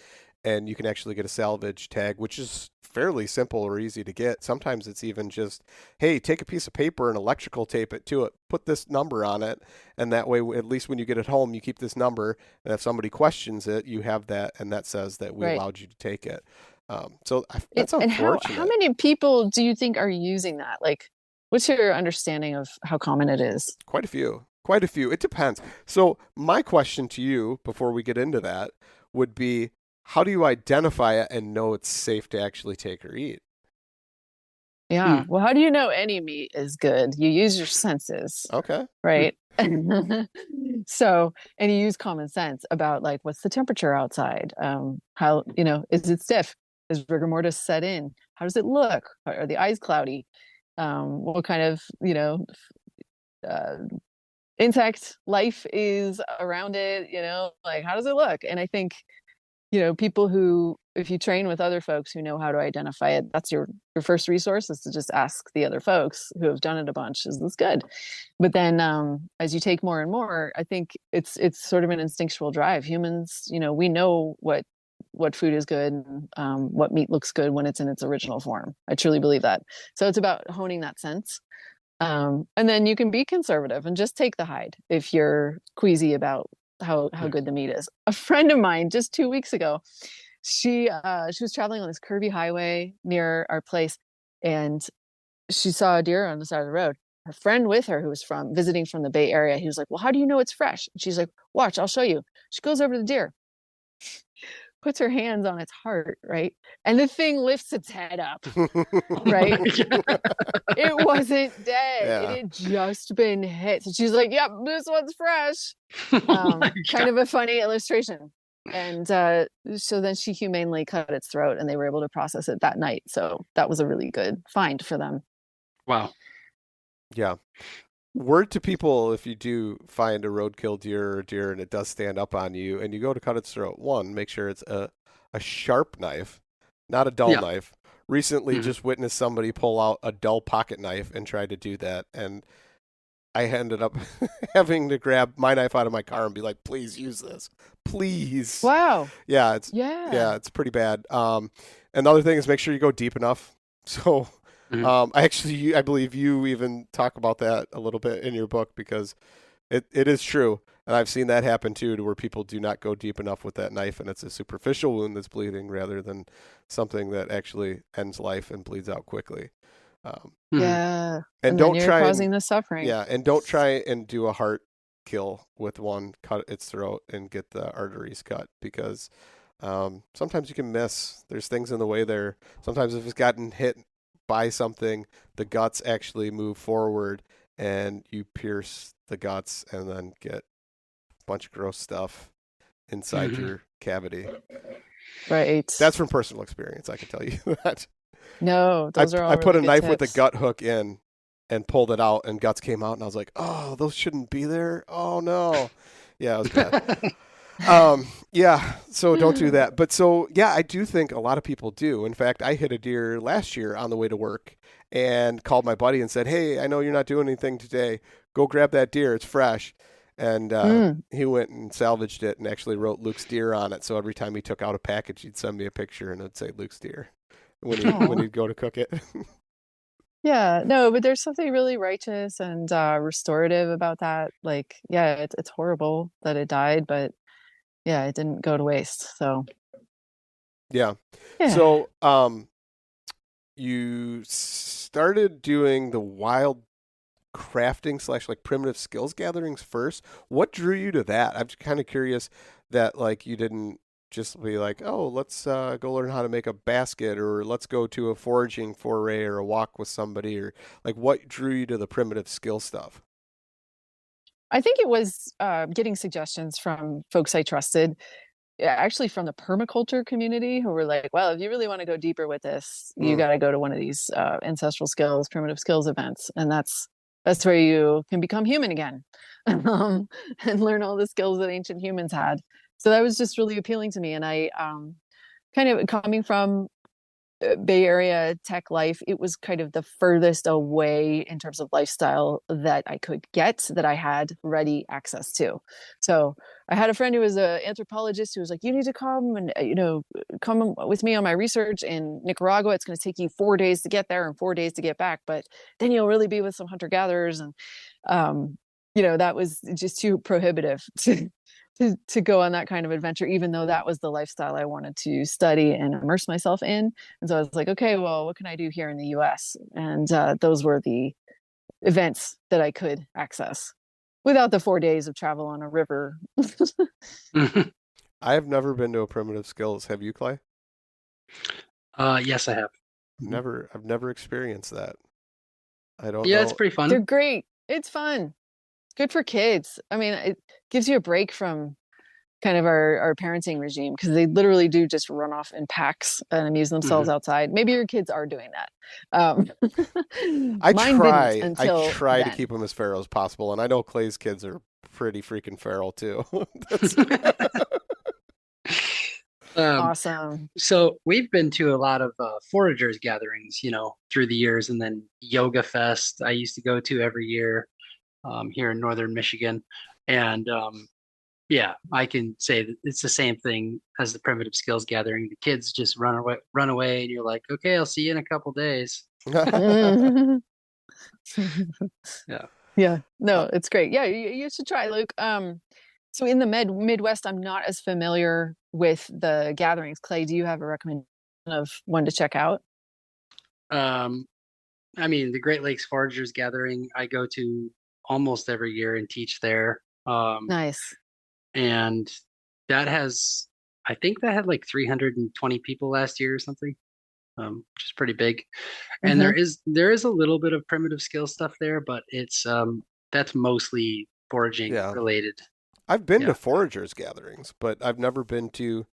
and you can actually get a salvage tag, which is fairly simple or easy to get. Sometimes it's even just, hey, take a piece of paper and electrical tape it to it, put this number on it, and that way, at least when you get it home, you keep this number, and if somebody questions it, you have that, and that says that we allowed you to take it. So that's unfortunate. And how many people do you think are using that? Like, what's your understanding of how common it is? Quite a few. Quite a few. It depends. So my question to you before we get into that would be, how do you identify it and know it's safe to actually take or eat? Yeah. Well, how do you know any meat is good? You use your senses. Okay. Right. So, and you use common sense about, like, what's the temperature outside? How, is it stiff? Is rigor mortis set in? How does it look? Are the eyes cloudy? What kind of, insect life is around it? Like, how does it look? And I think, people who, if you train with other folks who know how to identify it, that's your first resource, is to just ask the other folks who have done it a bunch, is this good? But then as you take more and more, I think it's sort of an instinctual drive. Humans, we know what food is good, what meat looks good when it's in its original form. I truly believe that. So it's about honing that sense. And then you can be conservative and just take the hide if you're queasy about how good the meat is. A friend of mine just 2 weeks ago, she was traveling on this curvy highway near our place, and she saw a deer on the side of the road. Her friend with her, who was visiting from the Bay Area, he was like, "Well, how do you know it's fresh?" And she's like, "Watch, I'll show you." She goes over to the deer, puts her hands on its heart, right? And the thing lifts its head up, right? It wasn't dead. Yeah. It had just been hit. So she's like, "Yep, this one's fresh." Kind of a funny illustration. And so then she humanely cut its throat, and they were able to process it that night. So that was a really good find for them. Wow. Yeah. Word to people, if you do find a roadkill deer or deer and it does stand up on you and you go to cut its throat, one, make sure it's a sharp knife, not a dull knife. Recently just witnessed somebody pull out a dull pocket knife and try to do that. And I ended up having to grab my knife out of my car and be like, please use this. Please. Wow. Yeah, it's pretty bad. And the other thing is make sure you go deep enough. So I believe you even talk about that a little bit in your book, because it is true. And I've seen that happen too, to where people do not go deep enough with that knife, and it's a superficial wound that's bleeding rather than something that actually ends life and bleeds out quickly. Yeah. And don't then you're try causing the suffering. Yeah, and don't try and do a heart kill with one, cut its throat and get the arteries cut, because sometimes you can miss. There's things in the way there. Sometimes if it's gotten hit by something, the guts actually move forward and you pierce the guts and then get a bunch of gross stuff inside your cavity. Right. That's from personal experience, I can tell you that. No, those are all I put really a knife good with a tips. gut hook in and pulled it out, and guts came out, and I was like, oh, those shouldn't be there. Oh no. Yeah, it was bad. Yeah, so don't do that. But so, yeah, I do think a lot of people do. In fact, I hit a deer last year on the way to work and called my buddy and said, hey, I know you're not doing anything today. Go grab that deer. It's fresh. And he went and salvaged it and actually wrote Luke's deer on it. So every time he took out a package, he'd send me a picture and it'd say Luke's deer when he'd go to cook it. Yeah, no, but there's something really righteous and restorative about that. Like, yeah, it's horrible that it died, but yeah, it didn't go to waste. So Yeah. yeah. So you started doing the wild crafting / like primitive skills gatherings first. What drew you to that? I'm kind of curious that like you didn't just be like, oh, let's go learn how to make a basket, or let's go to a foraging foray or a walk with somebody, or like what drew you to the primitive skill stuff? I think it was getting suggestions from folks I trusted, actually from the permaculture community, who were like, well, if you really want to go deeper with this, you got to go to one of these ancestral skills, primitive skills events. And that's where you can become human again and learn all the skills that ancient humans had. So that was just really appealing to me. And I kind of coming from Bay Area tech life, it was kind of the furthest away in terms of lifestyle that I could get, that I had ready access to. So I had a friend who was an anthropologist who was like, you need to come and, come with me on my research in Nicaragua. It's going to take you 4 days to get there and 4 days to get back, but then you'll really be with some hunter gatherers. And, that was just too prohibitive to go on that kind of adventure, even though that was the lifestyle I wanted to study and immerse myself in. And so I was like, okay, well, what can I do here in the US? And those were the events that I could access without the 4 days of travel on a river. I have never been to a primitive skills. Have you, Clay? Yes, I have. I've never experienced that. I don't know. Yeah, it's pretty fun. They're great. It's fun. Good for kids. I mean, it gives you a break from kind of our parenting regime, because they literally do just run off in packs and amuse themselves outside. Maybe your kids are doing that. I try then. to keep them as feral as possible, and I know Clay's kids are pretty freaking feral too. Awesome. So we've been to a lot of foragers gatherings, through the years, and then Yoga Fest I used to go to every year here in northern Michigan. And yeah, I can say that it's the same thing as the primitive skills gathering. The kids just run away, and you're like, okay, I'll see you in a couple days. Yeah. Yeah. No, it's great. Yeah, you should try, Luke. So in the Midwest, I'm not as familiar with the gatherings. Clay, do you have a recommendation of one to check out? Um, I mean, the Great Lakes Foragers Gathering, I go to almost every year and teach there. Nice. And that has, I think that had like 320 people last year or something, which is pretty big. And Hmm. there is a little bit of primitive skill stuff there, but it's that's mostly foraging Yeah. related. I've been Yeah. to foragers gatherings, but I've never been to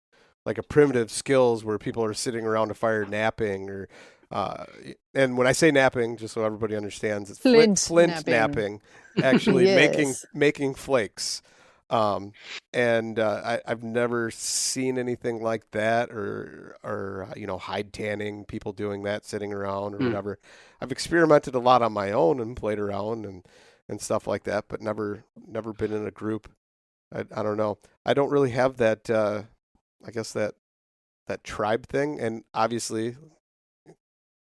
like a primitive skills where people are sitting around a fire napping or uh, and when I say napping, just so everybody understands, it's Flint flint napping. napping, actually Yes. making flakes. And I've never seen anything like that, or hide tanning, people doing that, sitting around or Mm. whatever. I've experimented a lot on my own and played around and stuff like that, but never been in a group. I don't know. I don't really have that. I guess that tribe thing, and obviously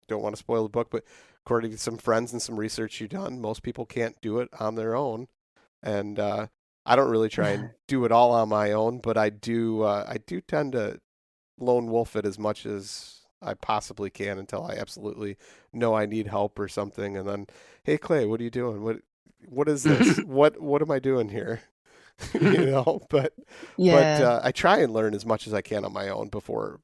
don't want to spoil the book, but according to some friends and some research you've done, most people can't do it on their own, and I don't really try and do it all on my own, but I do. I do tend to lone wolf it as much as I possibly can until I absolutely know I need help or something, and then, hey Clay, what are you doing? What is this? What am I doing here? But Yeah. I try and learn as much as I can on my own before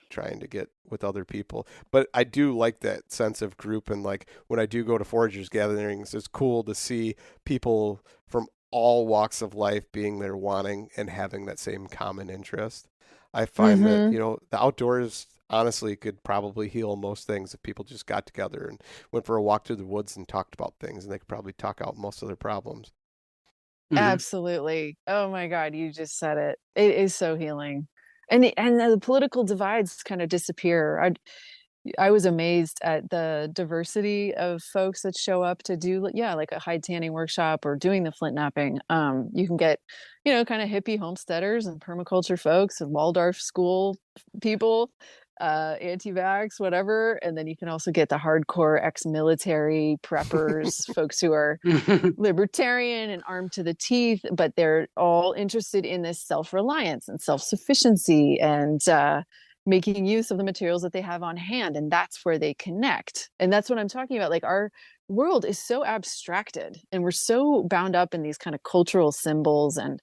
trying to get with other people. But I do like that sense of group, and like when I do go to foragers gatherings, it's cool to see people from all walks of life being there, wanting and having that same common interest. I find that Hmm. the outdoors honestly could probably heal most things if people just got together and went for a walk through the woods and talked about things, and they could probably talk out most of their problems. Mhm. Absolutely. Oh my God, you just said it. It is so healing. And the political divides kind of disappear. I was amazed at the diversity of folks that show up to do, yeah, like a hide tanning workshop or doing the flint napping. You can get, kind of hippie homesteaders and permaculture folks and Waldorf school people, anti-vax, whatever. And then you can also get the hardcore ex-military preppers, folks who are libertarian and armed to the teeth, but they're all interested in this self-reliance and self-sufficiency and making use of the materials that they have on hand. And that's where they connect. And that's what I'm talking about. Like our world is so abstracted and we're so bound up in these kind of cultural symbols and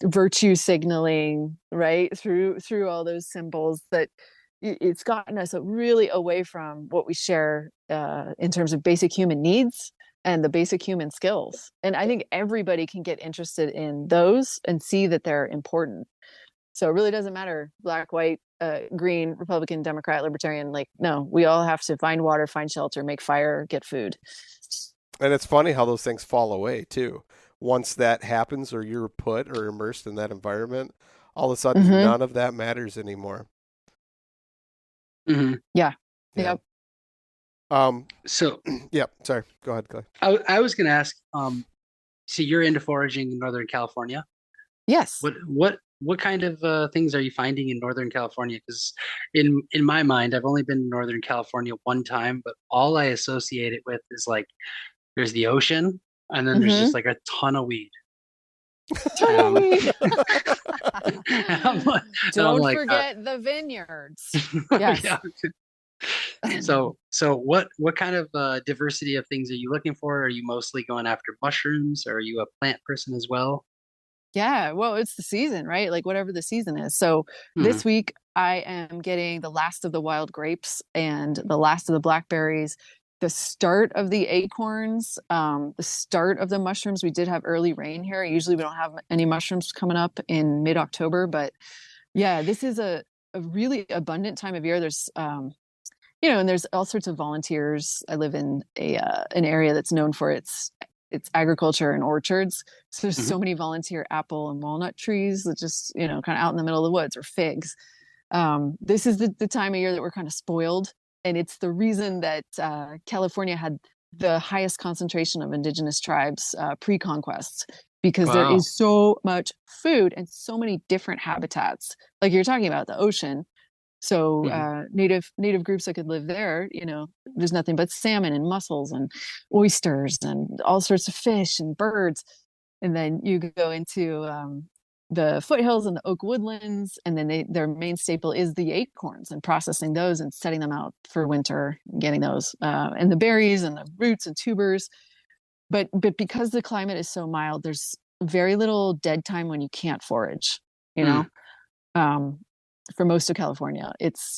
virtue signaling, right? Through all those symbols that it's gotten us really away from what we share in terms of basic human needs and the basic human skills. And I think everybody can get interested in those and see that they're important. So it really doesn't matter black, white, green, Republican, Democrat, Libertarian. Like, no, we all have to find water, find shelter, make fire, get food. And it's funny how those things fall away too. Once that happens, or you're put or immersed in that environment, all of a sudden Mm-hmm. none of that matters anymore. Mhm. Yeah. Yeah. Yep. So Yeah. Sorry. Go ahead, Clay. I was going to ask, so you're into foraging in Northern California. Yes. What kind of things are you finding in Northern California? Because in my mind, I've only been in Northern California one time, but all I associate it with is like there's the ocean, and then there's Mm-hmm. just like a ton of weed. Totally. And I'm Don't like, forget the vineyards. Yes. yeah. So what kind of diversity of things are you looking for? Are you mostly going after mushrooms, or are you a plant person as well? Yeah, well, it's the season, right? Like whatever the season is. So Hmm. this week I am getting the last of the wild grapes and the last of the blackberries, the start of the acorns, the start of the mushrooms. We did have early rain here. Usually we don't have any mushrooms coming up in mid-October, but yeah, this is a really abundant time of year. There's and there's all sorts of volunteers. I live in an area that's known for its agriculture and orchards. So there's Hmm. so many volunteer apple and walnut trees that just, kind of out in the middle of the woods, or figs. This is the time of year that we're kind of spoiled. And it's the reason that California had the highest concentration of indigenous tribes pre-conquest, because there Wow. is so much food and so many different habitats. Like you're talking about the ocean, So Mhm. native groups that could live there, there's nothing but salmon and mussels and oysters and all sorts of fish and birds. And then you go into the foothills and the oak woodlands, and then their main staple is the acorns and processing those and setting them out for winter, getting those and the berries and the roots and tubers. But because the climate is so mild, there's very little dead time when you can't forage. You Mm. know, um, for most of California,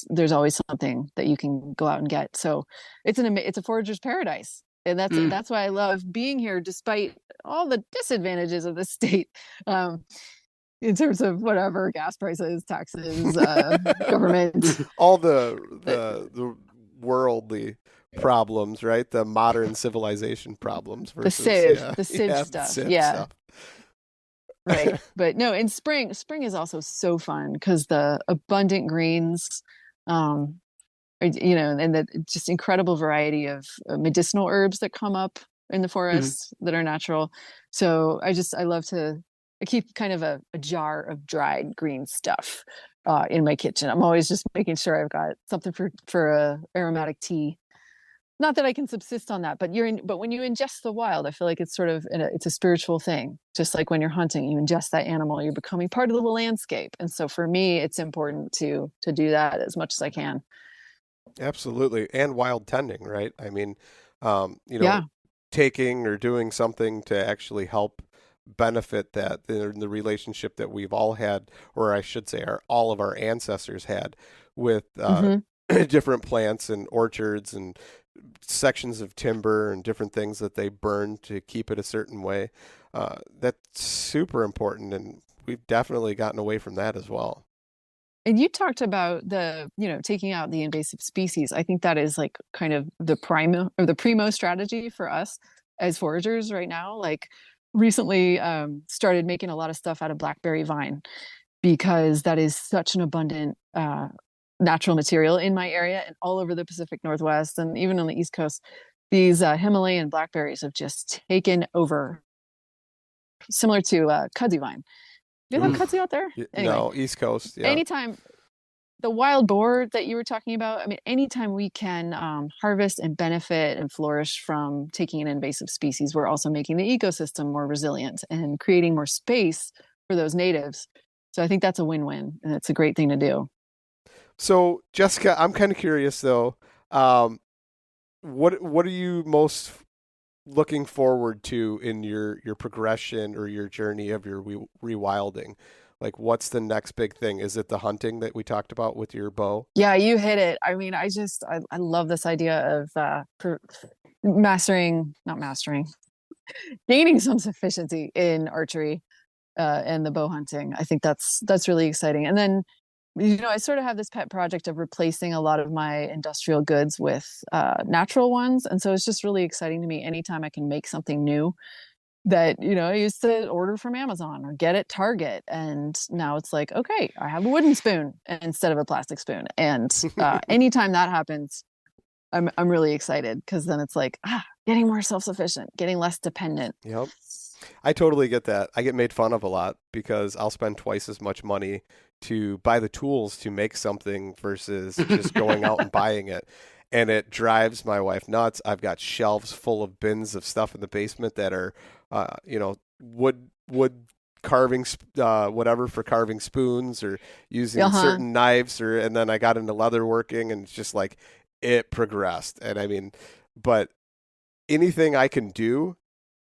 there's always something that you can go out and get. So it's a forager's paradise, and Mm. that's why I love being here, despite all the disadvantages of the state. Um, in terms of whatever gas prices, taxes, government, All uh, the worldly problems, right? The modern civilization problems versus the civ yeah, the stuff. civ Yeah, stuff. right. But no, in spring is also so fun because the abundant greens, and the just incredible variety of medicinal herbs that come up in the Mhm. forests that are natural. So I love to, I keep kind of a jar of dried green stuff in my kitchen. I'm always just making sure I've got something for a aromatic tea. Not that I can subsist on that, but but when you ingest the wild, I feel like it's sort of it's a spiritual thing. Just like when you're hunting, you ingest that animal, you're becoming part of the landscape. And so for me, it's important to do that as much as I can. Absolutely. And wild tending, right? I mean, you know, Yeah. taking or doing something to actually help benefit the relationship that we've all had, or I should say, all of our ancestors had with Hmm. different plants and orchards and sections of timber and different things that they burned to keep it a certain way. That's super important, and we've definitely gotten away from that as well. And you talked about taking out the invasive species. I think that is like kind of the primo strategy for us as foragers right now. Like recently started making a lot of stuff out of blackberry vine because that is such an abundant natural material in my area and all over the Pacific Northwest and even on the East Coast. These Himalayan blackberries have just taken over, similar to kudzu vine. Do you have Mm. kudzu out there? Anyway, No, East Coast, yeah. anytime the wild boar that you were talking about, I mean, anytime we can harvest and benefit and flourish from taking an invasive species, we're also making the ecosystem more resilient and creating more space for those natives. So I think that's a win-win, and it's a great thing to do. So, Jessica, I'm kind of curious though. Um, what are you most looking forward to in your progression or your journey of your rewilding? Like, what's the next big thing? Is it the hunting that we talked about with your bow? Yeah, you hit it. I mean, I love this idea of not mastering, gaining some sufficiency in archery and the bow hunting. I think that's really exciting. And then, I sort of have this pet project of replacing a lot of my industrial goods with natural ones, and so it's just really exciting to me anytime I can make something new that I used to order from Amazon or get at Target, and now it's like, okay, I have a wooden spoon instead of a plastic spoon, and anytime that happens, I'm really excited because then it's like getting more self sufficient, getting less dependent. Yep. I totally get that. I get made fun of a lot because I'll spend twice as much money to buy the tools to make something versus just going out and buying it. And it drives my wife nuts. I've got shelves full of bins of stuff in the basement that are, wood carving, whatever for carving spoons or using Uh-huh. certain knives, and then I got into leatherworking, and it's just like it progressed. And I mean, but anything I can do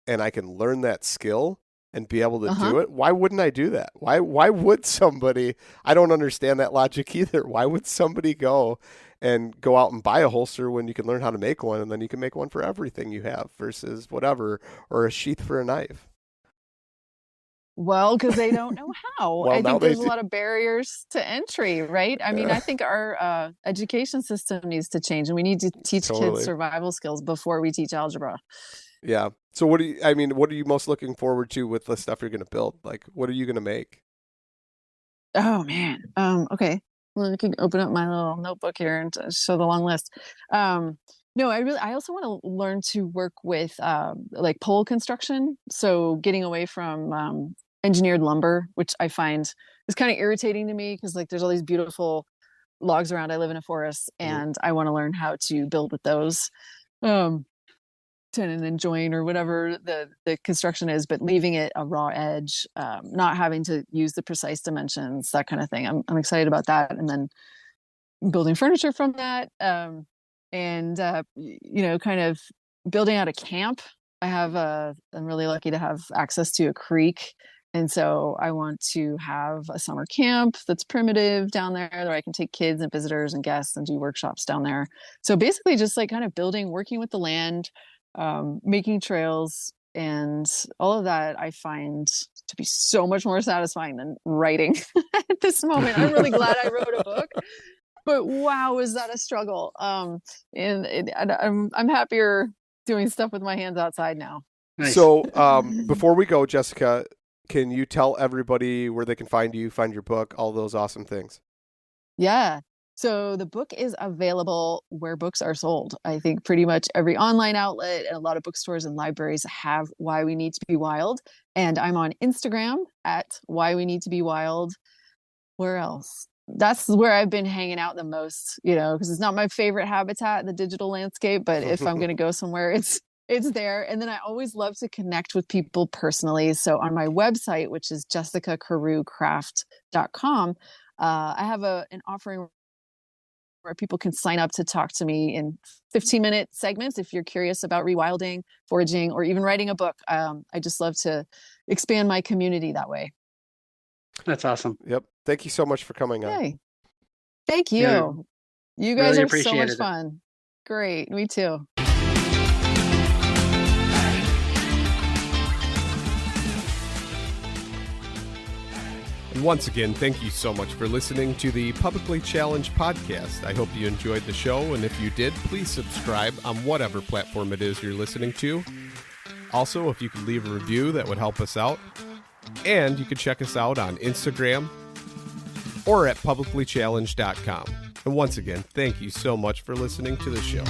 and I can learn that skill and be able to Uh-huh. do it, why wouldn't I do that? Why would somebody, I don't understand that logic either. Why would somebody go out and buy a holster when you can learn how to make one and then you can make one for everything you have versus whatever, or a sheath for a knife? Well, because they don't know how. Well, I now think they there's a do. lot of barriers to entry, right? I mean, I think our education system needs to change, and we need to teach kids Totally. survival skills before we teach algebra. Yeah. So what are you most looking forward to with the stuff you're going to build? Like, what are you going to make? Oh man. Okay. Well, I can open up my little notebook here and show the long list. No, I also want to learn to work with like pole construction. So getting away from engineered lumber, which I find is kind of irritating to me because like there's all these beautiful logs around. I live in a forest, and I want to learn how to build with those. Tenon and join or whatever the construction is, but leaving it a raw edge, not having to use the precise dimensions, that kind of thing. I'm excited about that. And then building furniture from that, and kind of building out a camp. I'm really lucky to have access to a creek, and so I want to have a summer camp that's primitive down there, where I can take kids and visitors and guests and do workshops down there. So basically just like kind of working with the land, making trails, and all of that I find to be so much more satisfying than writing at this moment. I'm really glad I wrote a book, but wow, was that a struggle. And I'm happier doing stuff with my hands outside now. Nice. So before we go, Jessica, can you tell everybody where they can find you, find your book, all those awesome things? Yeah. So the book is available where books are sold. I think pretty much every online outlet and a lot of bookstores and libraries have Why We Need to Be Wild. And I'm on Instagram at Why We Need to Be Wild. Where else? That's where I've been hanging out the most, because it's not my favorite habitat in the digital landscape, but if I'm going to go somewhere, it's there. And then I always love to connect with people personally. So on my website, which is jessicacarewkraft.com, I have an offering where people can sign up to talk to me in 15-minute segments if you're curious about rewilding, foraging, or even writing a book. I just love to expand my community that way. That's awesome. Yep. Thank you so much for coming on. Hey, thank you. Yeah, you guys really are so much it. fun. Great. Me too. And once again, thank you so much for listening to the Publicly Challenged podcast. I hope you enjoyed the show, and if you did, please subscribe on whatever platform it is you're listening to. Also, if you could leave a review, that would help us out. And you can check us out on Instagram or at publiclychallenged.com. And once again, thank you so much for listening to the show.